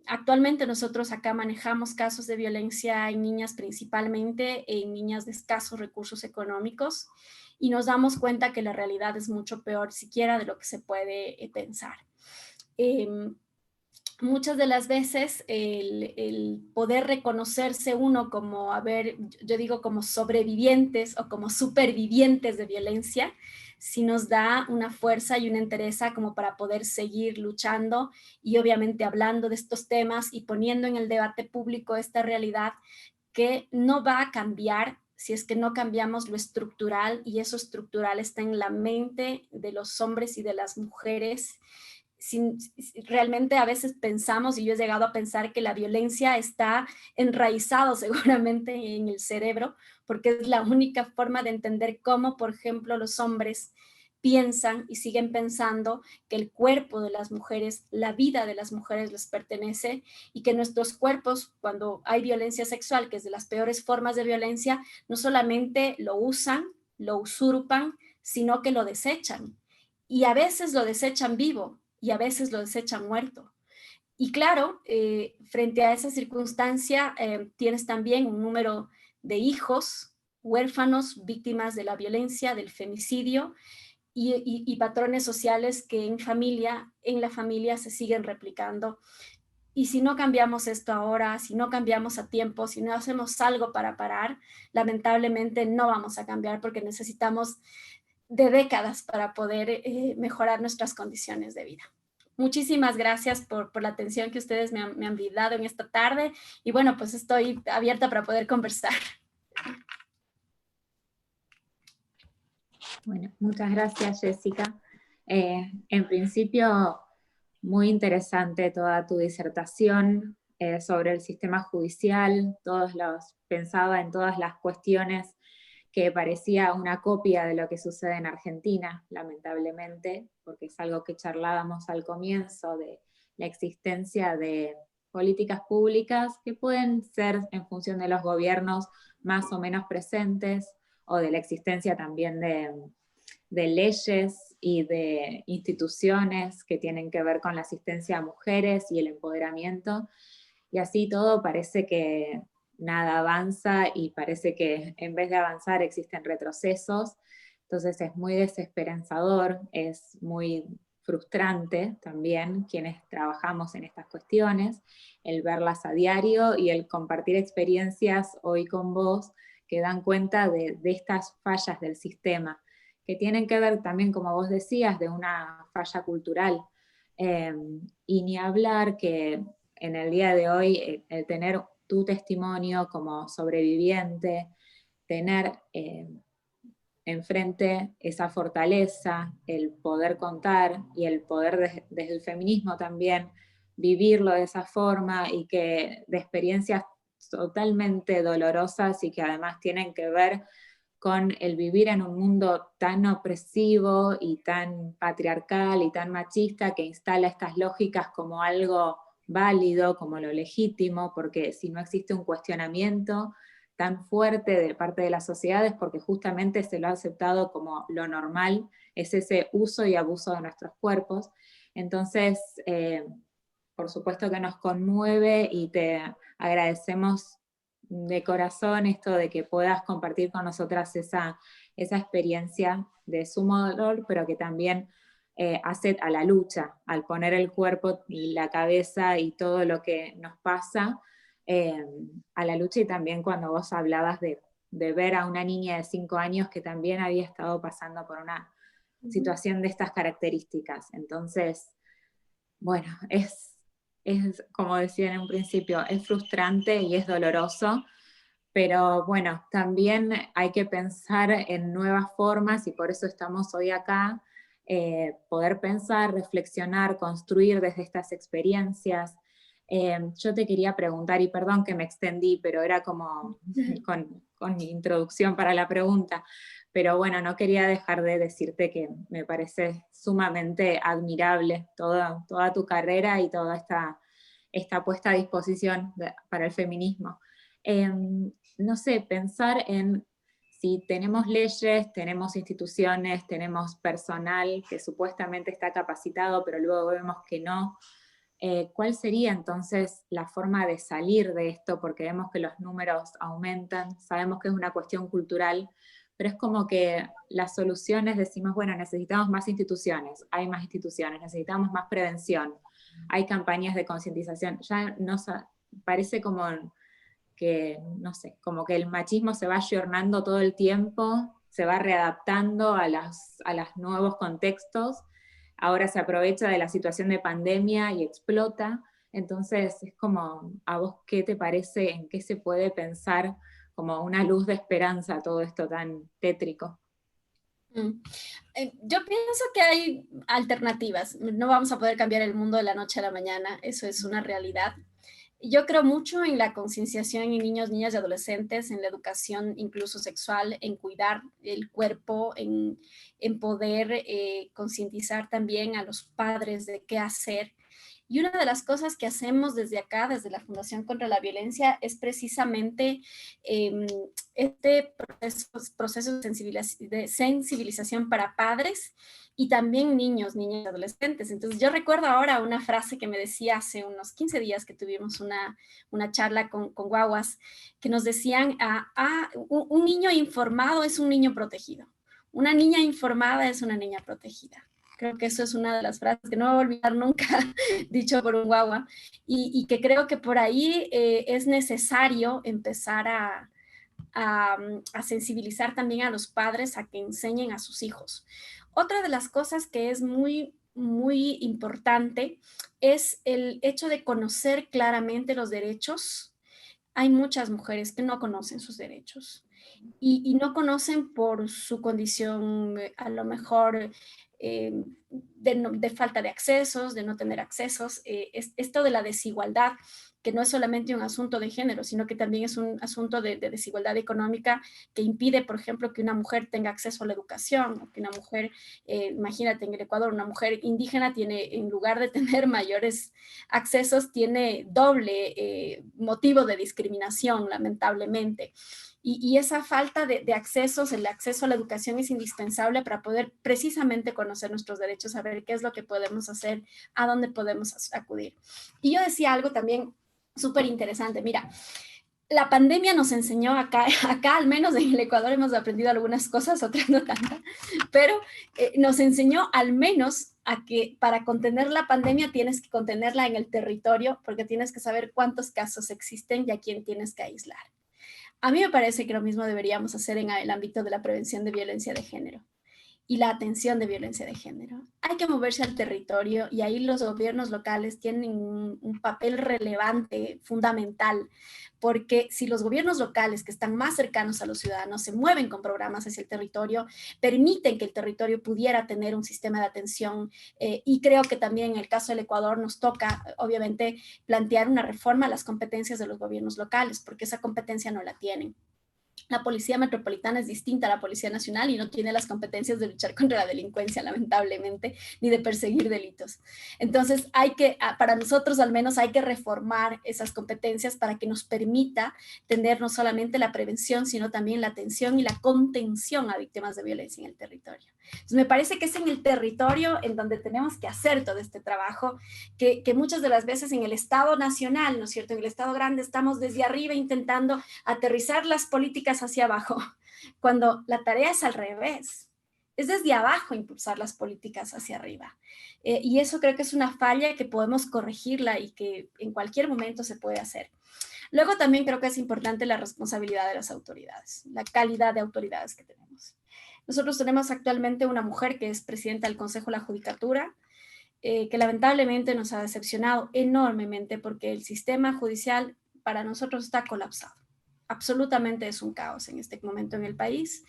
Actualmente nosotros acá manejamos casos de violencia en niñas, principalmente en niñas de escasos recursos económicos, y nos damos cuenta que la realidad es mucho peor siquiera de lo que se puede pensar. Muchas de las veces el poder reconocerse uno como, yo digo como sobrevivientes o como supervivientes de violencia, sí nos da una fuerza y una entereza como para poder seguir luchando y obviamente hablando de estos temas y poniendo en el debate público esta realidad que no va a cambiar si es que no cambiamos lo estructural, y eso estructural está en la mente de los hombres y de las mujeres. Realmente a veces pensamos, y yo he llegado a pensar, que la violencia está enraizado seguramente en el cerebro, porque es la única forma de entender cómo, por ejemplo, los hombres piensan y siguen pensando que el cuerpo de las mujeres, la vida de las mujeres les pertenece, y que nuestros cuerpos, cuando hay violencia sexual, que es de las peores formas de violencia, no solamente lo usan, lo usurpan, sino que lo desechan. Y a veces lo desechan vivo, y a veces lo desechan muerto. Y claro, frente a esa circunstancia, tienes también un número de hijos huérfanos, víctimas de la violencia, del femicidio, y patrones sociales que en la familia se siguen replicando. Y si no cambiamos esto ahora, si no cambiamos a tiempo, si no hacemos algo para parar, lamentablemente no vamos a cambiar, porque necesitamos de décadas para poder mejorar nuestras condiciones de vida. Muchísimas gracias por la atención que ustedes me han brindado en esta tarde, y bueno, pues estoy abierta para poder conversar. Bueno, muchas gracias, Jessica. En principio, muy interesante toda tu disertación sobre el sistema judicial. Pensaba en todas las cuestiones que parecía una copia de lo que sucede en Argentina, lamentablemente, porque es algo que charlábamos al comienzo, de la existencia de políticas públicas que pueden ser, en función de los gobiernos, más o menos presentes, o de la existencia también de leyes y de instituciones que tienen que ver con la asistencia a mujeres y el empoderamiento, y así todo parece que nada avanza, y parece que en vez de avanzar existen retrocesos. Entonces es muy desesperanzador, es muy frustrante también quienes trabajamos en estas cuestiones, el verlas a diario y el compartir experiencias hoy con vos que dan cuenta de estas fallas del sistema, que tienen que ver también, como vos decías, de una falla cultural. Y ni hablar que en el día de hoy el tener tu testimonio como sobreviviente, tener enfrente esa fortaleza, el poder contar y el poder desde el feminismo también vivirlo de esa forma, y que de experiencias totalmente dolorosas y que además tienen que ver con el vivir en un mundo tan opresivo y tan patriarcal y tan machista, que instala estas lógicas como algo válido, como lo legítimo, porque si no existe un cuestionamiento tan fuerte de parte de las sociedades, porque justamente se lo ha aceptado como lo normal, es ese uso y abuso de nuestros cuerpos. Entonces, por supuesto que nos conmueve, y te agradecemos de corazón esto de que puedas compartir con nosotras esa experiencia de sumo dolor, pero que también hace a la lucha, al poner el cuerpo y la cabeza y todo lo que nos pasa a la lucha. Y también cuando vos hablabas de de ver a una niña de 5 años que también había estado pasando por una situación de estas características. Entonces, bueno, es como decía en un principio, es frustrante y es doloroso, pero bueno, también hay que pensar en nuevas formas y por eso estamos hoy acá, poder pensar, reflexionar, construir desde estas experiencias. Yo te quería preguntar, y perdón que me extendí, pero era como con mi introducción para la pregunta, pero bueno, no quería dejar de decirte que me parece sumamente admirable toda tu carrera y toda esta puesta a disposición para el feminismo. No sé, pensar en si tenemos leyes, tenemos instituciones, tenemos personal que supuestamente está capacitado, pero luego vemos que no. ¿Cuál sería entonces la forma de salir de esto? Porque vemos que los números aumentan, sabemos que es una cuestión cultural, pero es como que las soluciones decimos, bueno, necesitamos más instituciones, hay más instituciones, necesitamos más prevención, hay campañas de concientización, ya no parece como que, no sé, como que el machismo se va ayornando todo el tiempo, se va readaptando a los nuevos contextos, ahora se aprovecha de la situación de pandemia y explota, entonces es como, ¿a vos qué te parece, en qué se puede pensar como una luz de esperanza a todo esto tan tétrico? Yo pienso que hay alternativas. No vamos a poder cambiar el mundo de la noche a la mañana, eso es una realidad. Yo creo mucho en la concienciación en niños, niñas y adolescentes, en la educación incluso sexual, en cuidar el cuerpo, en poder concientizar también a los padres de qué hacer. Y una de las cosas que hacemos desde acá, desde la Fundación contra la Violencia, es precisamente este proceso de sensibilización para padres y también niños, niñas y adolescentes. Entonces yo recuerdo ahora una frase que me decía hace unos 15 días que tuvimos una charla con guaguas, que nos decían, un niño informado es un niño protegido. Una niña informada es una niña protegida. Creo que eso es una de las frases que no voy a olvidar nunca, dicho por un guagua, y que creo que por ahí es necesario empezar a sensibilizar también a los padres a que enseñen a sus hijos. Otra de las cosas que es muy, muy importante es el hecho de conocer claramente los derechos. Hay muchas mujeres que no conocen sus derechos y no conocen por su condición, a lo mejor de falta de accesos, de no tener accesos. Esto de la desigualdad, que no es solamente un asunto de género, sino que también es un asunto de desigualdad económica que impide, por ejemplo, que una mujer tenga acceso a la educación, o que una mujer, imagínate en el Ecuador, una mujer indígena tiene, en lugar de tener mayores accesos, tiene doble motivo de discriminación, lamentablemente. Y esa falta de accesos, el acceso a la educación es indispensable para poder precisamente conocer nuestros derechos, saber qué es lo que podemos hacer, a dónde podemos acudir. Y yo decía algo también súper interesante. Mira, la pandemia nos enseñó acá al menos en el Ecuador hemos aprendido algunas cosas, otras no tantas, pero nos enseñó al menos a que para contener la pandemia tienes que contenerla en el territorio, porque tienes que saber cuántos casos existen y a quién tienes que aislar. A mí me parece que lo mismo deberíamos hacer en el ámbito de la prevención de violencia de género y la atención de violencia de género. Hay que moverse al territorio y ahí los gobiernos locales tienen un papel relevante, fundamental, porque si los gobiernos locales que están más cercanos a los ciudadanos se mueven con programas hacia el territorio, permiten que el territorio pudiera tener un sistema de atención y creo que también en el caso del Ecuador nos toca, obviamente, plantear una reforma a las competencias de los gobiernos locales, porque esa competencia no la tienen. La policía metropolitana es distinta a la policía nacional y no tiene las competencias de luchar contra la delincuencia, lamentablemente, ni de perseguir delitos. Entonces, para nosotros al menos hay que reformar esas competencias para que nos permita tener no solamente la prevención, sino también la atención y la contención a víctimas de violencia en el territorio. Entonces, me parece que es en el territorio en donde tenemos que hacer todo este trabajo, que muchas de las veces en el Estado nacional, ¿no es cierto? En el Estado grande estamos desde arriba intentando aterrizar las políticas hacia abajo, cuando la tarea es al revés. Es desde abajo impulsar las políticas hacia arriba. Y eso creo que es una falla que podemos corregirla y que en cualquier momento se puede hacer. Luego también creo que es importante la responsabilidad de las autoridades, la calidad de autoridades que tenemos. Nosotros tenemos actualmente una mujer que es presidenta del Consejo de la Judicatura, que lamentablemente nos ha decepcionado enormemente porque el sistema judicial para nosotros está colapsado. Absolutamente es un caos en este momento en el país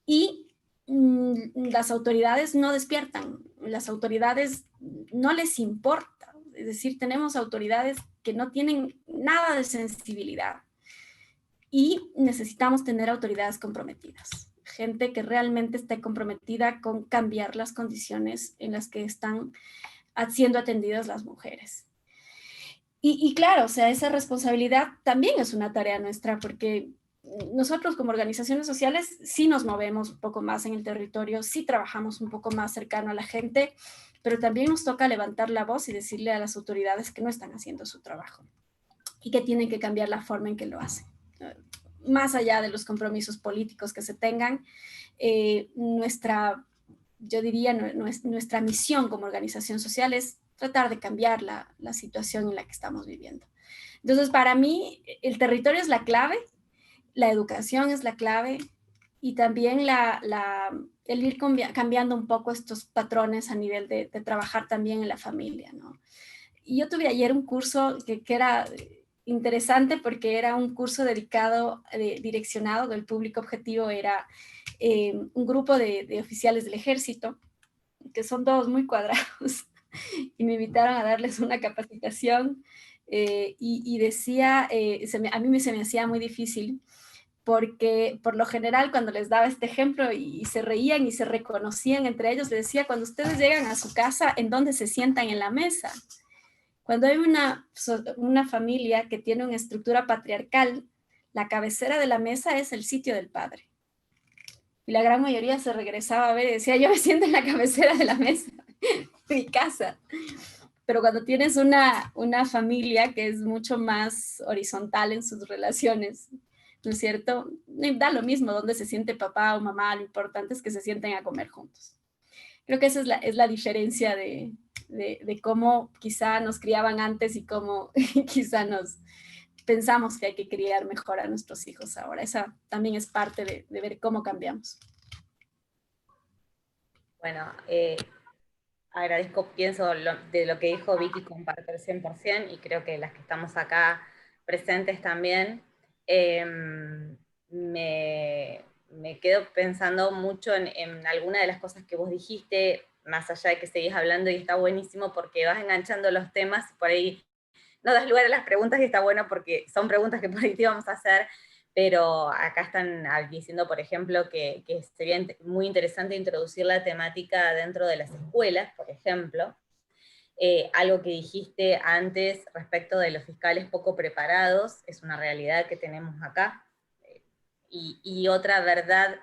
y las autoridades no despiertan, las autoridades no les importa. Es decir, tenemos autoridades que no tienen nada de sensibilidad y necesitamos tener autoridades comprometidas. Gente que realmente esté comprometida con cambiar las condiciones en las que están siendo atendidas las mujeres. Y claro, o sea, esa responsabilidad también es una tarea nuestra, porque nosotros como organizaciones sociales sí nos movemos un poco más en el territorio, sí trabajamos un poco más cercano a la gente, pero también nos toca levantar la voz y decirle a las autoridades que no están haciendo su trabajo y que tienen que cambiar la forma en que lo hacen. Más allá de los compromisos políticos que se tengan, yo diría, nuestra misión como organización social es tratar de cambiar la situación en la que estamos viviendo. Entonces, para mí, el territorio es la clave, la educación es la clave y también el ir cambiando un poco estos patrones a nivel de trabajar también en la familia, ¿no? Y yo tuve ayer un curso que era interesante porque era un curso dedicado, direccionado, el público objetivo era un grupo de oficiales del ejército, que son todos muy cuadrados, y me invitaron a darles una capacitación y decía, a mí se me hacía muy difícil porque por lo general cuando les daba este ejemplo y se reían y se reconocían entre ellos, les decía, cuando ustedes llegan a su casa, ¿en dónde se sientan en la mesa? Cuando hay una familia que tiene una estructura patriarcal, la cabecera de la mesa es el sitio del padre. Y la gran mayoría se regresaba a ver y decía, yo me siento en la cabecera de la mesa, de mi casa. Pero cuando tienes una familia que es mucho más horizontal en sus relaciones, ¿no es cierto? Da lo mismo donde se siente papá o mamá, lo importante es que se sienten a comer juntos. Creo que esa es la diferencia de cómo quizá nos criaban antes y cómo quizá nos pensamos que hay que criar mejor a nuestros hijos ahora. Esa también es parte de ver cómo cambiamos. Bueno, agradezco, pienso de lo que dijo Vicky, comparto el 100% y creo que las que estamos acá presentes también. Me quedo pensando mucho en alguna de las cosas que vos dijiste, más allá de que seguís hablando y está buenísimo porque vas enganchando los temas y por ahí no das lugar a las preguntas y está bueno porque son preguntas que por ahí te íbamos a hacer, pero acá están diciendo, por ejemplo, que sería muy interesante introducir la temática dentro de las escuelas, por ejemplo. Algo que dijiste antes respecto de los fiscales poco preparados, es una realidad que tenemos acá. Y otra verdad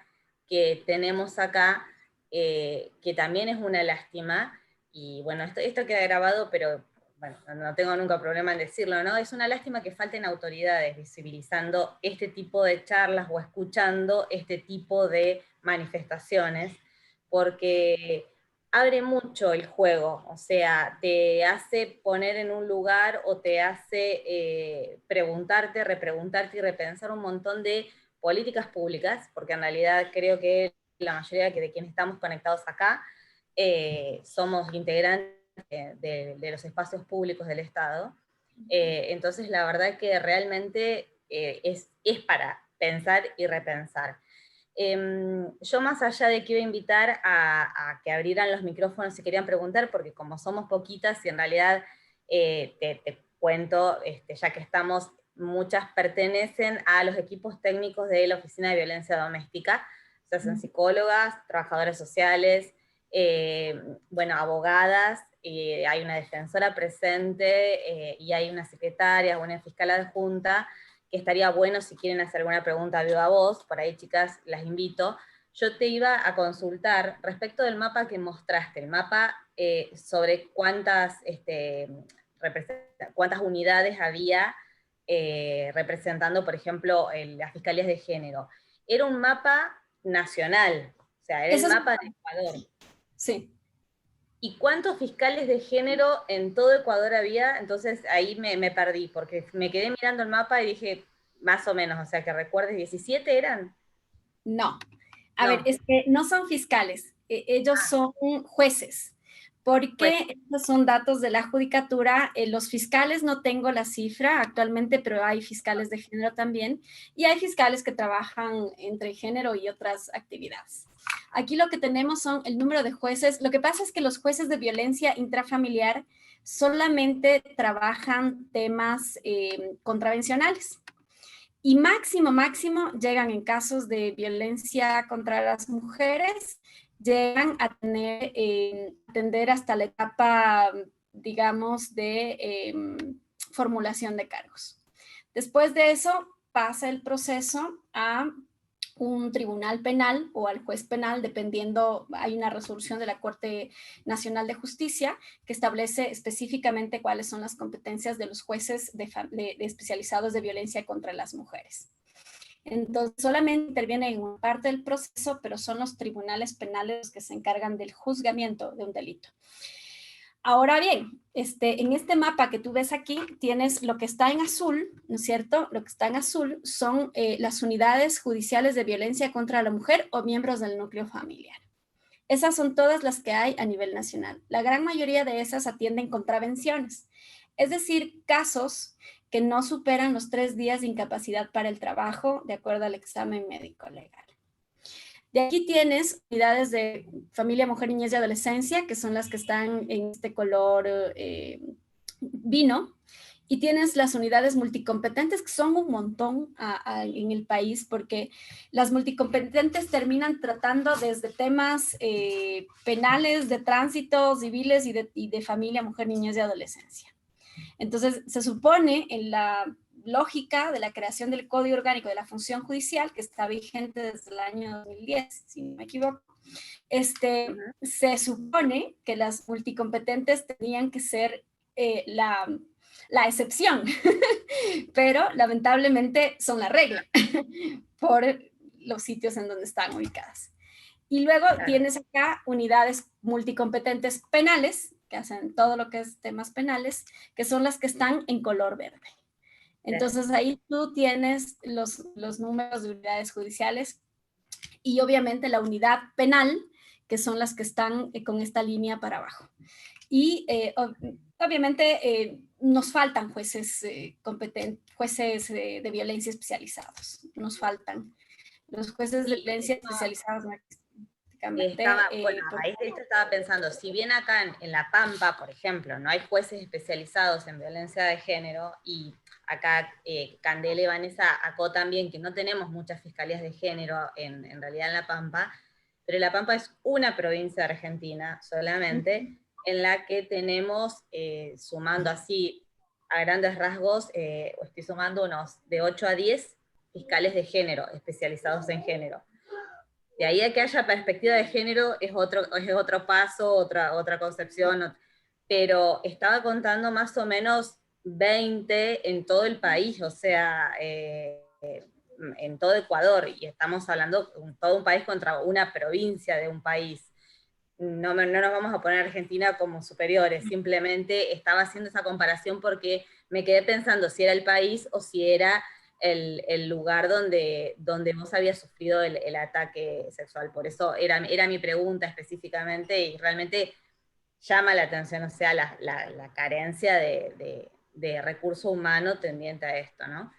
que tenemos acá, que también es una lástima, y bueno, esto queda grabado, pero bueno, no tengo nunca problema en decirlo, ¿no? Es una lástima que falten autoridades visibilizando este tipo de charlas o escuchando este tipo de manifestaciones, porque abre mucho el juego, o sea, te hace poner en un lugar o te hace preguntarte, repreguntarte y repensar un montón de políticas públicas, porque en realidad creo que la mayoría de quienes estamos conectados acá somos integrantes de los espacios públicos del Estado. Entonces, la verdad que realmente es para pensar y repensar. Yo más allá de que iba a invitar a que abrieran los micrófonos si querían preguntar, porque como somos poquitas y en realidad te cuento, ya que estamos, muchas pertenecen a los equipos técnicos de la Oficina de Violencia Doméstica, o sea, son psicólogas, trabajadoras sociales, bueno, abogadas, hay una defensora presente y hay una secretaria, una fiscal adjunta, que estaría bueno si quieren hacer alguna pregunta viva voz, por ahí chicas, las invito. Yo te iba a consultar respecto del mapa que mostraste, el mapa sobre cuántas unidades había representando, por ejemplo, las fiscalías de género. Era un mapa nacional, o sea, era el mapa de Ecuador. Sí. ¿Y cuántos fiscales de género en todo Ecuador había? Entonces ahí me perdí, porque me quedé mirando el mapa y dije, más o menos, o sea, que recuerdes, ¿17 eran? No. A ver, No, es que no son fiscales, ellos son jueces, pues, porque estos son datos de la judicatura. Los fiscales no tengo la cifra actualmente, pero hay fiscales de género también, y hay fiscales que trabajan entre género y otras actividades. Aquí lo que tenemos son el número de jueces. Lo que pasa es que los jueces de violencia intrafamiliar solamente trabajan temas contravencionales. Y máximo, máximo, llegan en casos de violencia contra las mujeres, llegan a tener, atender hasta la etapa, digamos, de formulación de cargos. Después de eso, pasa el proceso a un tribunal penal o al juez penal, dependiendo, hay una resolución de la Corte Nacional de Justicia que establece específicamente cuáles son las competencias de los jueces de especializados de violencia contra las mujeres. Entonces, solamente interviene en una parte del proceso, pero son los tribunales penales los que se encargan del juzgamiento de un delito. Ahora bien, en este mapa que tú ves aquí, tienes lo que está en azul, ¿no es cierto? Lo que está en azul son las unidades judiciales de violencia contra la mujer o miembros del núcleo familiar. Esas son todas las que hay a nivel nacional. La gran mayoría de esas atienden contravenciones, es decir, casos que no superan los 3 días de incapacidad para el trabajo, de acuerdo al examen médico legal. De aquí tienes unidades de familia, mujer, niñez y adolescencia, que son las que están en este color vino, y tienes las unidades multicompetentes, que son un montón en el país, porque las multicompetentes terminan tratando desde temas penales, de tránsito, civiles y de familia, mujer, niñez y adolescencia. Entonces, se supone en la lógica de la creación del Código Orgánico de la Función Judicial, que está vigente desde el año 2010, si no me equivoco, se supone que las multicompetentes tenían que ser la excepción, pero lamentablemente son la regla por los sitios en donde están ubicadas. Y luego tienes acá unidades multicompetentes penales, que hacen todo lo que es temas penales, que son las que están en color verde. Entonces ahí tú tienes los números de unidades judiciales y obviamente la unidad penal, que son las que están con esta línea para abajo. Y obviamente nos faltan jueces jueces de violencia especializados, nos faltan. Los jueces de violencia especializados no existen. Bueno, a raíz de esto estaba pensando, si bien acá en La Pampa, por ejemplo, no hay jueces especializados en violencia de género, y acá Candela y Vanessa acotan bien que no tenemos muchas fiscalías de género en realidad en La Pampa, pero La Pampa es una provincia de Argentina solamente, en la que tenemos, sumando así a grandes rasgos, estoy sumando unos de 8 a 10 fiscales de género, especializados en género. De ahí a que haya perspectiva de género es otro paso, otra concepción, pero estaba contando más o menos 20 en todo el país, o sea, en todo Ecuador, y estamos hablando de todo un país contra una provincia de un país. No nos vamos a poner a Argentina como superiores, simplemente estaba haciendo esa comparación porque me quedé pensando si era el país o si era el lugar donde vos habías sufrido el ataque sexual. Por eso era mi pregunta específicamente, y realmente llama la atención, o sea, la carencia de recurso humano tendiente a esto, ¿no?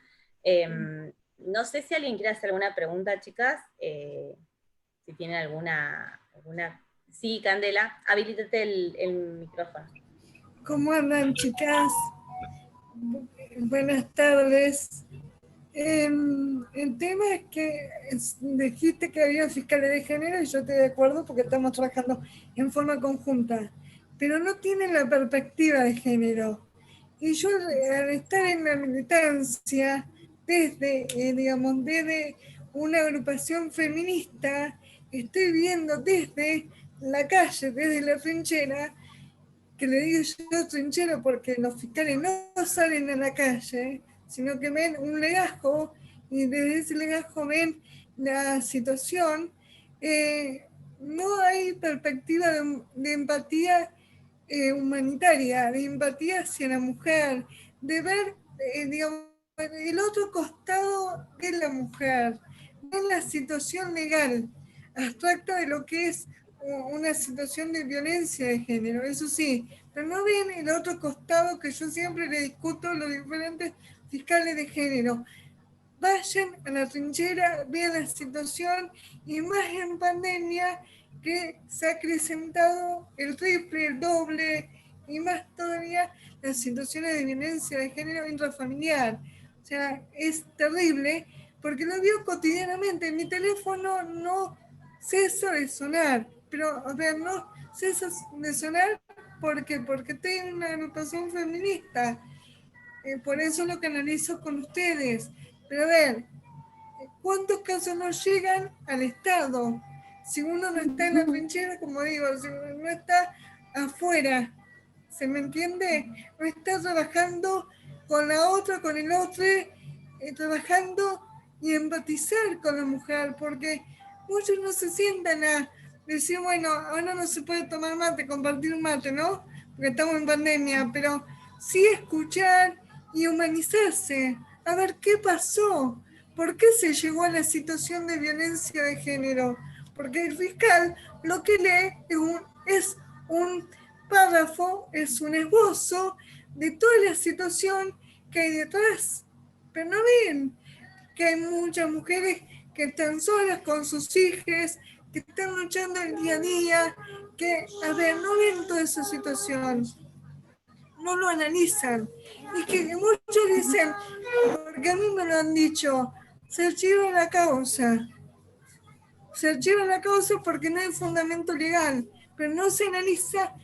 No sé si alguien quiere hacer alguna pregunta, chicas, si tienen alguna... Sí, Candela, habilítate el micrófono. ¿Cómo andan, chicas? Buenas tardes. El tema es que dijiste que había fiscales de género y yo estoy de acuerdo porque estamos trabajando en forma conjunta, pero no tienen la perspectiva de género. Y yo al estar en la militancia, desde una agrupación feminista, estoy viendo desde la calle, desde la trinchera, que le digo yo trinchero porque los fiscales no salen a la calle, sino que ven un legajo y desde ese legajo ven la situación. no hay perspectiva de empatía humanitaria, de empatía hacia la mujer, de ver, digamos, el otro costado de la mujer, de la situación legal abstracta de lo que es una situación de violencia de género, eso sí, pero no ven el otro costado que yo siempre le discuto a los diferentes fiscales de género. Vayan a la trinchera, vean la situación, y más en pandemia, que se ha acrecentado el triple, el doble, y más todavía las situaciones de violencia de género intrafamiliar. O sea, es terrible, porque lo veo cotidianamente. Mi teléfono no cesa de sonar, pero, a ver, no cesa de sonar porque estoy en una agrupación feminista. Por eso lo canalizo con ustedes. Pero a ver, ¿cuántos casos nos llegan al Estado? Si uno no está en la trinchera, como digo, si uno no está afuera, ¿se me entiende? No está trabajando con la otra, con el otro, trabajando y empatizar con la mujer, porque muchos no se sientan a decir, bueno, ahora no se puede tomar mate, compartir un mate, ¿no? Porque estamos en pandemia, pero sí escuchar y humanizarse, a ver qué pasó, por qué se llegó a la situación de violencia de género, porque el fiscal lo que lee es un párrafo, es un esbozo de toda la situación que hay detrás, pero no ven que hay muchas mujeres que están solas con sus hijos, que están luchando el día a día, que, a ver, no ven toda esa situación, no lo analizan. Y que muchos dicen, porque a mí me lo han dicho, se archiva la causa. Se archiva la causa porque no hay fundamento legal, pero no se analiza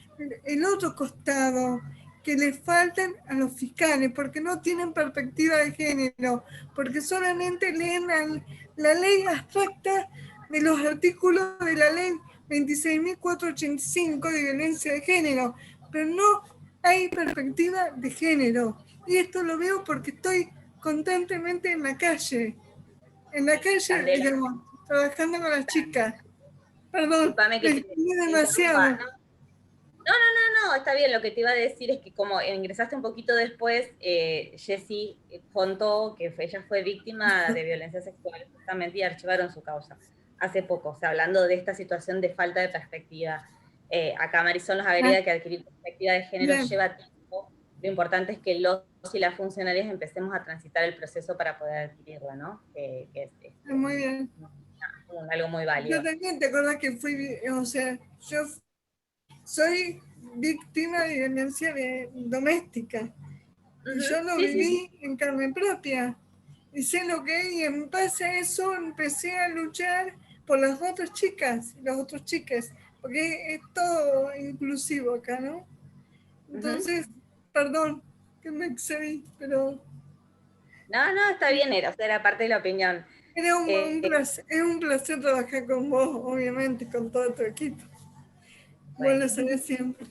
el otro costado que le faltan a los fiscales, porque no tienen perspectiva de género, porque solamente leen la ley abstracta de los artículos de la ley 26.485 de violencia de género, pero no hay perspectiva de género. Y esto lo veo porque estoy constantemente en la calle, digamos, trabajando con las chicas. Perdón, Discúlpame que les te expliqué interrumpa. demasiado. No, está bien, lo que te iba a decir es que como ingresaste un poquito después, Jessie contó que ella fue víctima de violencia sexual justamente y archivaron su causa hace poco, o sea, hablando de esta situación de falta de perspectiva. Acá Marisol nos agrega que adquirir perspectiva de género Bien. lleva tiempo, lo importante es que los y las funcionarias empecemos a transitar el proceso para poder adquirirla, ¿no? Que es Muy bien. algo muy válido. Yo también te acuerdas que o sea, yo soy víctima de violencia doméstica. Y yo lo viví en carne propia. Y sé lo que es, y en base a eso empecé a luchar por las otras chicas y las otras chicas, porque es todo inclusivo acá, ¿no? Entonces, perdón que me excedí, pero No, está bien, era parte de la opinión. era es un placer trabajar con vos, obviamente, con todo tu equipo. Bueno, lo sabés siempre.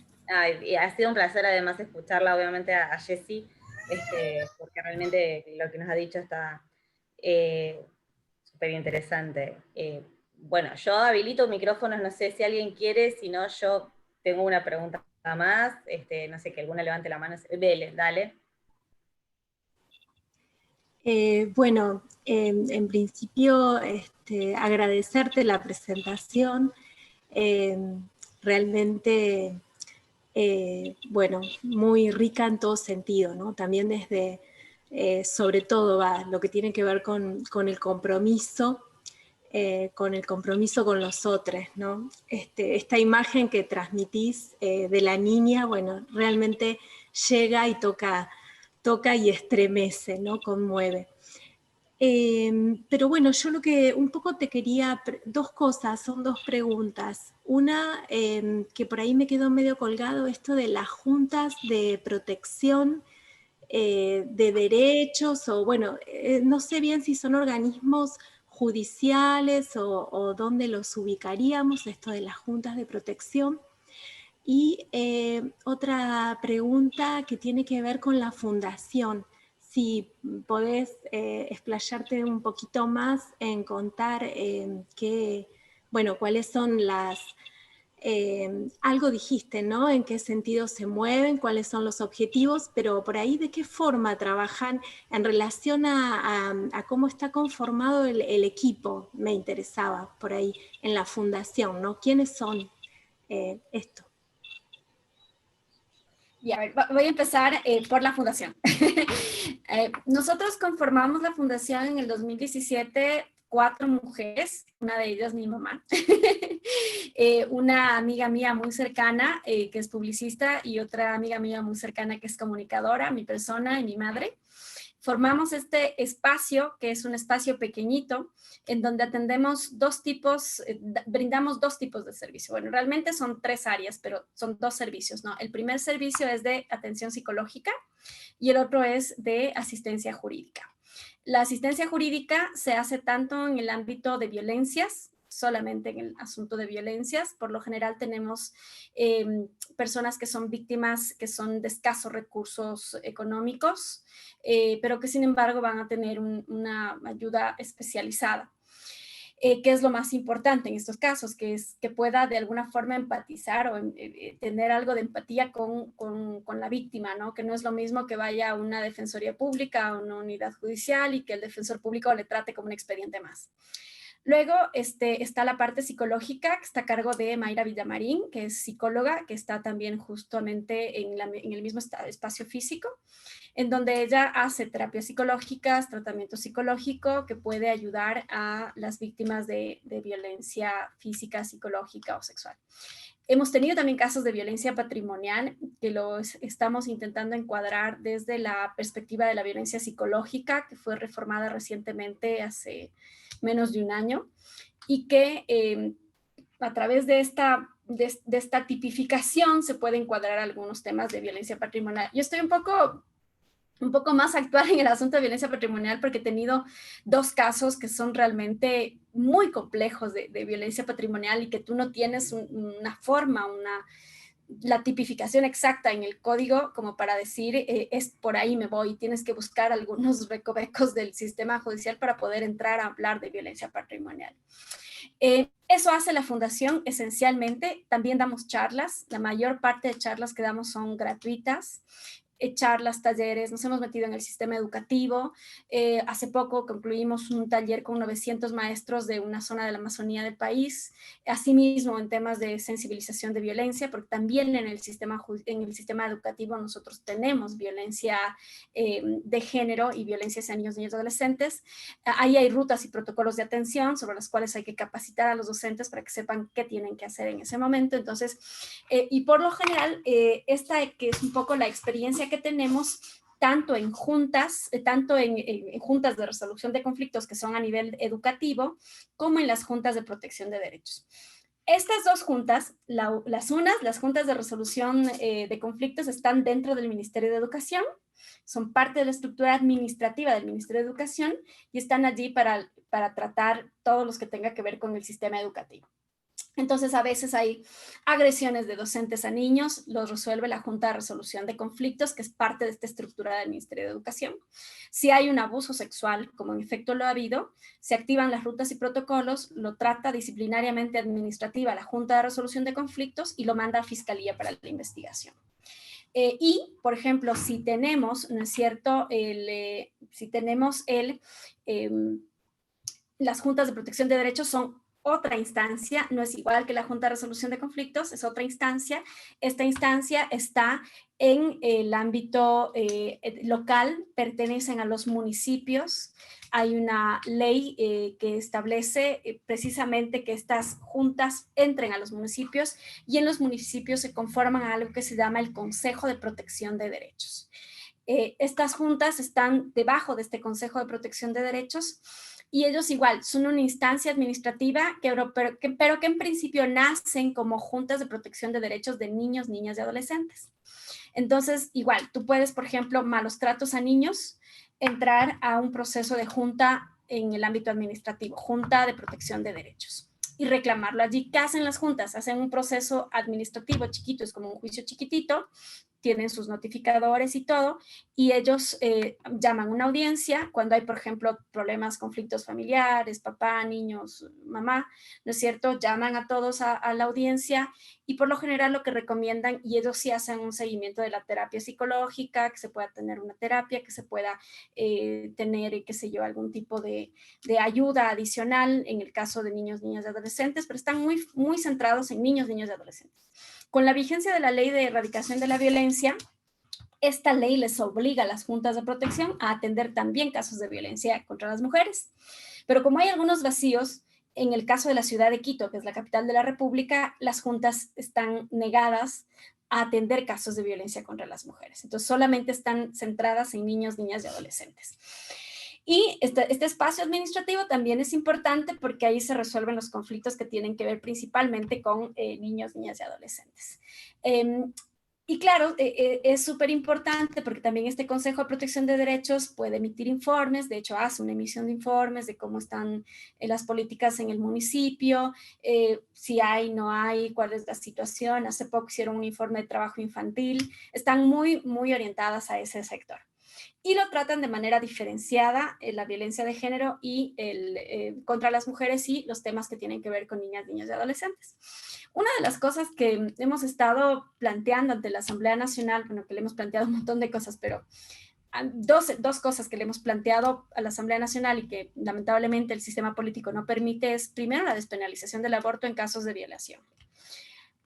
Y ha sido un placer además escucharla, obviamente, a Jessie, porque realmente lo que nos ha dicho está súper interesante. Bueno, yo habilito micrófonos, no sé si alguien quiere, si no, yo tengo una pregunta más, no sé, que alguna levante la mano. Vélez, dale. Bueno, en principio agradecerte la presentación, realmente, bueno, muy rica en todo sentido, ¿no? También desde, sobre todo, lo que tiene que ver con el compromiso, con los otros, ¿no? Esta imagen que transmitís de la niña, bueno, realmente llega y toca y estremece, ¿no? Conmueve. Pero bueno, yo lo que un poco te quería, dos cosas, son dos preguntas. Una, que por ahí me quedó medio colgado, esto de las juntas de protección de derechos, o bueno, no sé bien si son organismos judiciales o dónde los ubicaríamos, esto de las juntas de protección. Y otra pregunta que tiene que ver con la fundación. Si podés explayarte un poquito más en contar qué bueno, cuáles son algo dijiste, ¿no? En qué sentido se mueven, cuáles son los objetivos, pero por ahí de qué forma trabajan en relación a cómo está conformado el equipo, me interesaba por ahí en la fundación, ¿no? ¿Quiénes son esto? Y a ver, voy a empezar por la fundación. Nosotros conformamos la fundación en el 2017, 4 mujeres, una de ellas mi mamá, una amiga mía muy cercana que es publicista y otra amiga mía muy cercana que es comunicadora, mi persona y mi madre. Formamos este espacio, que es un espacio pequeñito, en donde atendemos brindamos 2 tipos de servicio. Bueno, realmente son 3 áreas, pero son 2 servicios, ¿no? El primer servicio es de atención psicológica y el otro es de asistencia jurídica. La asistencia jurídica se hace tanto en el ámbito de violencias, solamente en el asunto de violencias. Por lo general tenemos personas que son víctimas, que son de escasos recursos económicos, pero que sin embargo van a tener una ayuda especializada. ¿Qué es lo más importante en estos casos? Que es que pueda de alguna forma empatizar o tener algo de empatía con la víctima, ¿no? Que no es lo mismo que vaya a una defensoría pública, a una unidad judicial y que el defensor público le trate como un expediente más. Luego está la parte psicológica, que está a cargo de Mayra Villamarín, que es psicóloga, que está también justamente en el mismo espacio físico, en donde ella hace terapias psicológicas, tratamiento psicológico, que puede ayudar a las víctimas de violencia física, psicológica o sexual. Hemos tenido también casos de violencia patrimonial que los estamos intentando encuadrar desde la perspectiva de la violencia psicológica, que fue reformada recientemente hace menos de un año, y que a través de esta tipificación se puede encuadrar algunos temas de violencia patrimonial. Yo estoy un poco más actual en el asunto de violencia patrimonial porque he tenido 2 casos que son realmente muy complejos de violencia patrimonial y que tú no tienes una forma, la tipificación exacta en el código como para decir es por ahí me voy. Tienes que buscar algunos recovecos del sistema judicial para poder entrar a hablar de violencia patrimonial. Eso hace la fundación esencialmente. También damos charlas. La mayor parte de charlas que damos son gratuitas. Charlas, talleres, nos hemos metido en el sistema educativo. Hace poco concluimos un taller con 900 maestros de una zona de la Amazonía del país, asimismo en temas de sensibilización de violencia, porque también en el sistema educativo nosotros tenemos violencia de género y violencia hacia niños, niñas y adolescentes. Ahí hay rutas y protocolos de atención sobre los cuales hay que capacitar a los docentes para que sepan qué tienen que hacer en ese momento. Entonces, y por lo general, esta que es un poco la experiencia que tenemos tanto en juntas, en juntas de resolución de conflictos que son a nivel educativo, como en las juntas de protección de derechos. Estas 2 juntas, las juntas de resolución de conflictos están dentro del Ministerio de Educación, son parte de la estructura administrativa del Ministerio de Educación y están allí para tratar todos los que tenga que ver con el sistema educativo. Entonces, a veces hay agresiones de docentes a niños, los resuelve la Junta de Resolución de Conflictos, que es parte de esta estructura del Ministerio de Educación. Si hay un abuso sexual, como en efecto lo ha habido, se activan las rutas y protocolos, lo trata disciplinariamente administrativa la Junta de Resolución de Conflictos y lo manda a Fiscalía para la investigación. Y, por ejemplo, si tenemos, ¿no es cierto?, las juntas de protección de derechos son otra instancia, no es igual que la Junta de Resolución de Conflictos, es otra instancia. Esta instancia está en el ámbito local, pertenecen a los municipios. Hay una ley que establece precisamente que estas juntas entren a los municipios y en los municipios se conforman a algo que se llama el Consejo de Protección de Derechos. Estas juntas están debajo de este Consejo de Protección de Derechos y ellos igual son una instancia administrativa, pero que en principio nacen como juntas de protección de derechos de niños, niñas y adolescentes. Entonces, igual, tú puedes, por ejemplo, malos tratos a niños, entrar a un proceso de junta en el ámbito administrativo, junta de protección de derechos, y reclamarlo allí. ¿Qué hacen las juntas? Hacen un proceso administrativo chiquito, es como un juicio chiquitito, tienen sus notificadores y todo, y ellos llaman a una audiencia cuando hay, por ejemplo, problemas, conflictos familiares, papá, niños, mamá, ¿no es cierto? Llaman a todos a la audiencia y por lo general lo que recomiendan, y ellos sí hacen un seguimiento de la terapia psicológica, que se pueda tener una terapia, que se pueda tener, qué sé yo, algún tipo de ayuda adicional en el caso de niños, niñas y adolescentes, pero están muy, muy centrados en niños, niños y adolescentes. Con la vigencia de la Ley de Erradicación de la Violencia, esta ley les obliga a las juntas de protección a atender también casos de violencia contra las mujeres. Pero como hay algunos vacíos, en el caso de la ciudad de Quito, que es la capital de la República, las juntas están negadas a atender casos de violencia contra las mujeres. Entonces, solamente están centradas en niños, niñas y adolescentes. Y este espacio administrativo también es importante porque ahí se resuelven los conflictos que tienen que ver principalmente con niños, niñas y adolescentes. Y claro, es súper importante porque también este Consejo de Protección de Derechos puede emitir informes, de hecho hace una emisión de informes de cómo están las políticas en el municipio, si hay, no hay, cuál es la situación. Hace poco hicieron un informe de trabajo infantil, están muy, muy orientadas a ese sector. Y lo tratan de manera diferenciada, la violencia de género y contra las mujeres y los temas que tienen que ver con niñas, niños y adolescentes. Una de las cosas que hemos estado planteando ante la Asamblea Nacional, bueno, que le hemos planteado un montón de cosas, pero dos cosas que le hemos planteado a la Asamblea Nacional y que lamentablemente el sistema político no permite es, primero, la despenalización del aborto en casos de violación.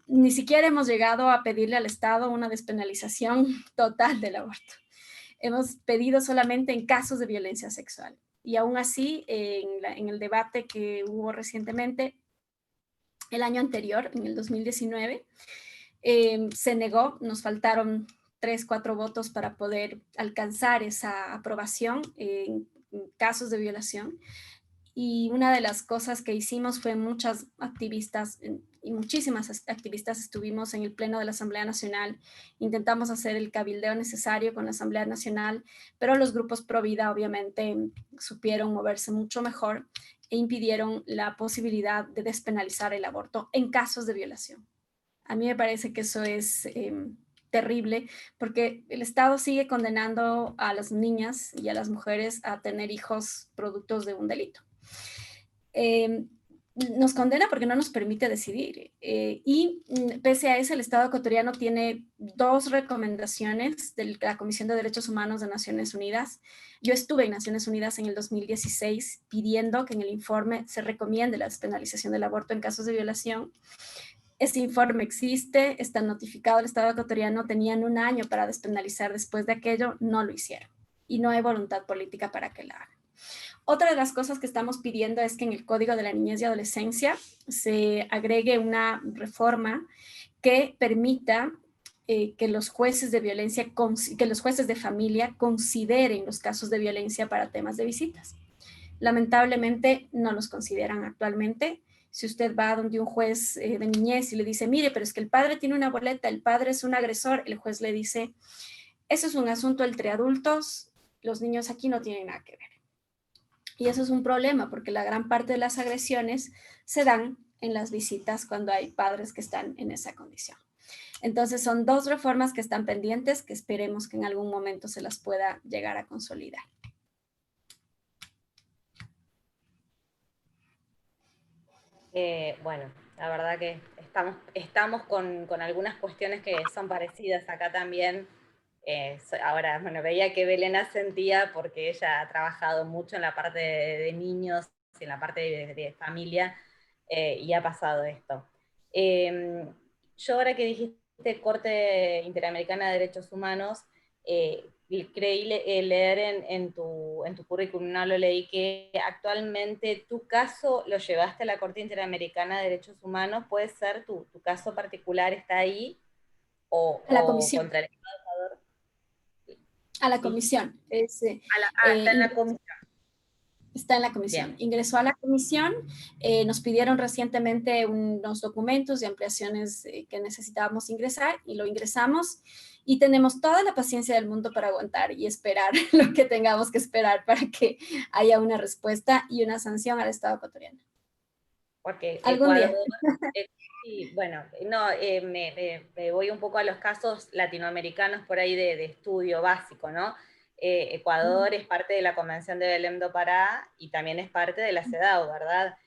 Ni siquiera hemos llegado a pedirle al Estado una despenalización total del aborto. Hemos pedido solamente en casos de violencia sexual. Y aún así, en el debate que hubo recientemente, el año anterior, en el 2019, se negó, nos faltaron 3, 4 votos para poder alcanzar esa aprobación en casos de violación. Y una de las cosas que hicimos fue muchas activistas y muchísimas activistas estuvimos en el Pleno de la Asamblea Nacional, intentamos hacer el cabildeo necesario con la Asamblea Nacional, pero los grupos pro vida obviamente supieron moverse mucho mejor e impidieron la posibilidad de despenalizar el aborto en casos de violación. A mí me parece que eso es terrible, porque el Estado sigue condenando a las niñas y a las mujeres a tener hijos productos de un delito. Nos condena porque no nos permite decidir. Y pese a eso, el Estado ecuatoriano tiene 2 recomendaciones de la Comisión de Derechos Humanos de Naciones Unidas. Yo estuve en Naciones Unidas en el 2016 pidiendo que en el informe se recomiende la despenalización del aborto en casos de violación. Ese informe existe, está notificado al Estado ecuatoriano, tenían 1 año para despenalizar, después de aquello no lo hicieron y no hay voluntad política para que la hagan. Otra de las cosas que estamos pidiendo es que en el Código de la Niñez y Adolescencia se agregue una reforma que permita que los jueces de violencia, que los jueces de familia consideren los casos de violencia para temas de visitas. Lamentablemente no los consideran actualmente. Si usted va donde un juez de niñez y le dice, mire, pero es que el padre tiene una boleta, el padre es un agresor, el juez le dice, eso es un asunto entre adultos, los niños aquí no tienen nada que ver. Y eso es un problema porque la gran parte de las agresiones se dan en las visitas cuando hay padres que están en esa condición. Entonces son 2 reformas que están pendientes que esperemos que en algún momento se las pueda llegar a consolidar. Bueno, la verdad que estamos con algunas cuestiones que son parecidas acá también. Ahora, bueno, veía que Belén asentía porque ella ha trabajado mucho en la parte de niños y en la parte de familia y ha pasado esto. Yo ahora que dijiste Corte Interamericana de Derechos Humanos, creí leer en tu currículum, no lo leí, que actualmente tu caso lo llevaste a la Corte Interamericana de Derechos Humanos. ¿Puede ser tu caso particular está ahí? A la comisión. Contra el Ecuador. A la comisión. Está en la comisión. Está en la comisión. Bien. Ingresó a la comisión, nos pidieron recientemente unos documentos de ampliaciones que necesitábamos ingresar y lo ingresamos y tenemos toda la paciencia del mundo para aguantar y esperar lo que tengamos que esperar para que haya una respuesta y una sanción al Estado ecuatoriano. porque Algún día. Ecuador, sí, bueno, no, me voy un poco a los casos latinoamericanos por ahí de estudio básico, ¿no? Ecuador es parte de la Convención de Belém do Pará y también es parte de la CEDAW, ¿verdad?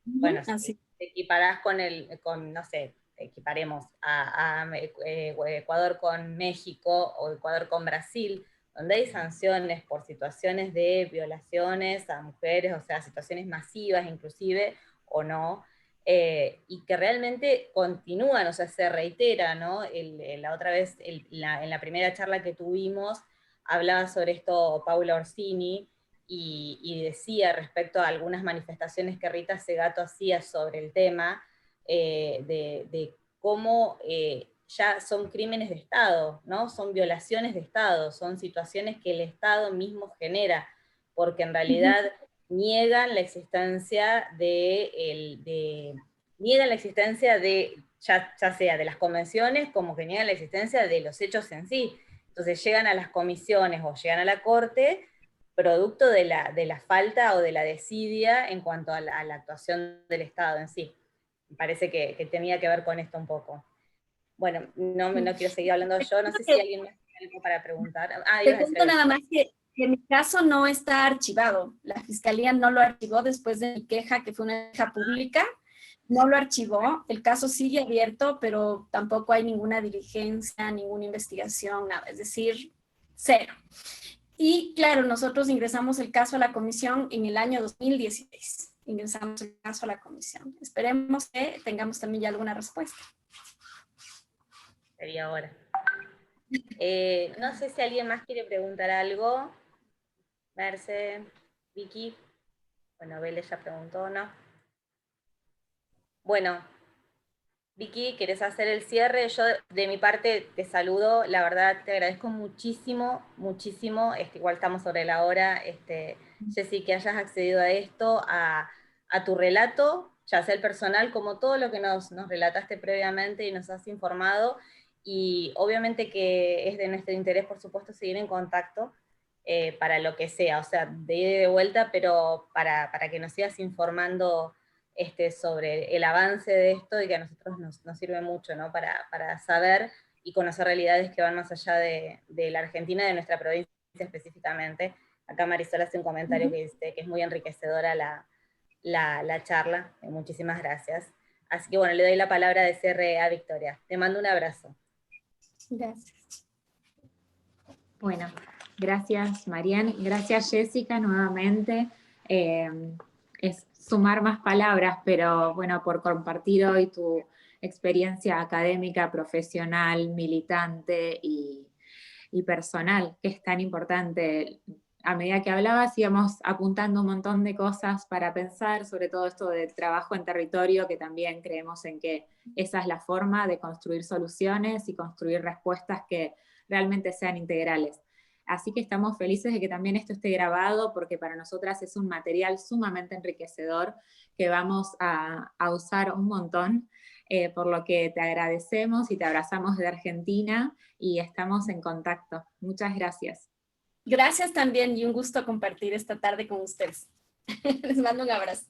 Bueno, si Así. te equiparás no sé, equiparemos a Ecuador con México o Ecuador con Brasil, donde hay sanciones por situaciones de violaciones a mujeres, o sea, situaciones masivas inclusive, o no, y que realmente continúan, o sea, se reitera, ¿no? La otra vez, en la primera charla que tuvimos, hablaba sobre esto Paula Orsini, y decía respecto a algunas manifestaciones que Rita Segato hacía sobre el tema, de cómo ya son crímenes de Estado, ¿no? Son violaciones de Estado, son situaciones que el Estado mismo genera, porque en realidad niegan la existencia niegan la existencia de, ya sea de las convenciones, como que niegan la existencia de los hechos en sí. Entonces llegan a las comisiones o llegan a la corte producto de la falta o de la desidia en cuanto a la actuación del Estado en sí. Me parece que tenía que ver con esto un poco. Bueno, no quiero seguir hablando yo, no sé si alguien más tiene algo para preguntar. Ah, Te ibas a decir cuento algo. nada más que mi caso no está archivado. La fiscalía no lo archivó después de mi queja, que fue una queja pública. No lo archivó. El caso sigue abierto, pero tampoco hay ninguna diligencia, ninguna investigación, nada. Es decir, cero. Y claro, nosotros ingresamos el caso a la comisión en el año 2016. Ingresamos el caso a la comisión. Esperemos que tengamos también ya alguna respuesta. Sería ahora. No sé si alguien más quiere preguntar algo. Merce, Vicky. Bueno, Bele ya preguntó, ¿no? Bueno, Vicky, ¿querés hacer el cierre? Yo de mi parte te saludo, la verdad te agradezco muchísimo, muchísimo, igual estamos sobre la hora, Jessy, que hayas accedido a esto, a tu relato, ya sea el personal, como todo lo que nos relataste previamente y nos has informado, y obviamente que es de nuestro interés, por supuesto, seguir en contacto para lo que sea, o sea, de ida y de vuelta, pero para que nos sigas informando sobre el avance de esto y que a nosotros nos sirve mucho, ¿no? Para saber y conocer realidades que van más allá de la Argentina, de nuestra provincia específicamente. Acá Marisol hace un comentario que dice que es muy enriquecedora la charla. Muchísimas gracias. Así que bueno, le doy la palabra de cierre a Victoria. Te mando un abrazo. Gracias. Bueno, gracias Marian, gracias Jessica nuevamente. Es sumar más palabras, pero bueno, por compartir hoy tu experiencia académica, profesional, militante y personal, que es tan importante. A medida que hablabas íbamos apuntando un montón de cosas para pensar, sobre todo esto de trabajo en territorio, que también creemos en que esa es la forma de construir soluciones y construir respuestas que realmente sean integrales. Así que estamos felices de que también esto esté grabado, porque para nosotras es un material sumamente enriquecedor que vamos a usar un montón, por lo que te agradecemos y te abrazamos de Argentina y estamos en contacto. Muchas gracias. Gracias también y un gusto compartir esta tarde con ustedes. Les mando un abrazo.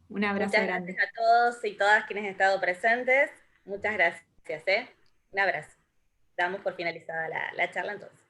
Un abrazo Muchas grande. gracias a todos y todas quienes han estado presentes. Muchas gracias. Un abrazo. Damos por finalizada la charla entonces.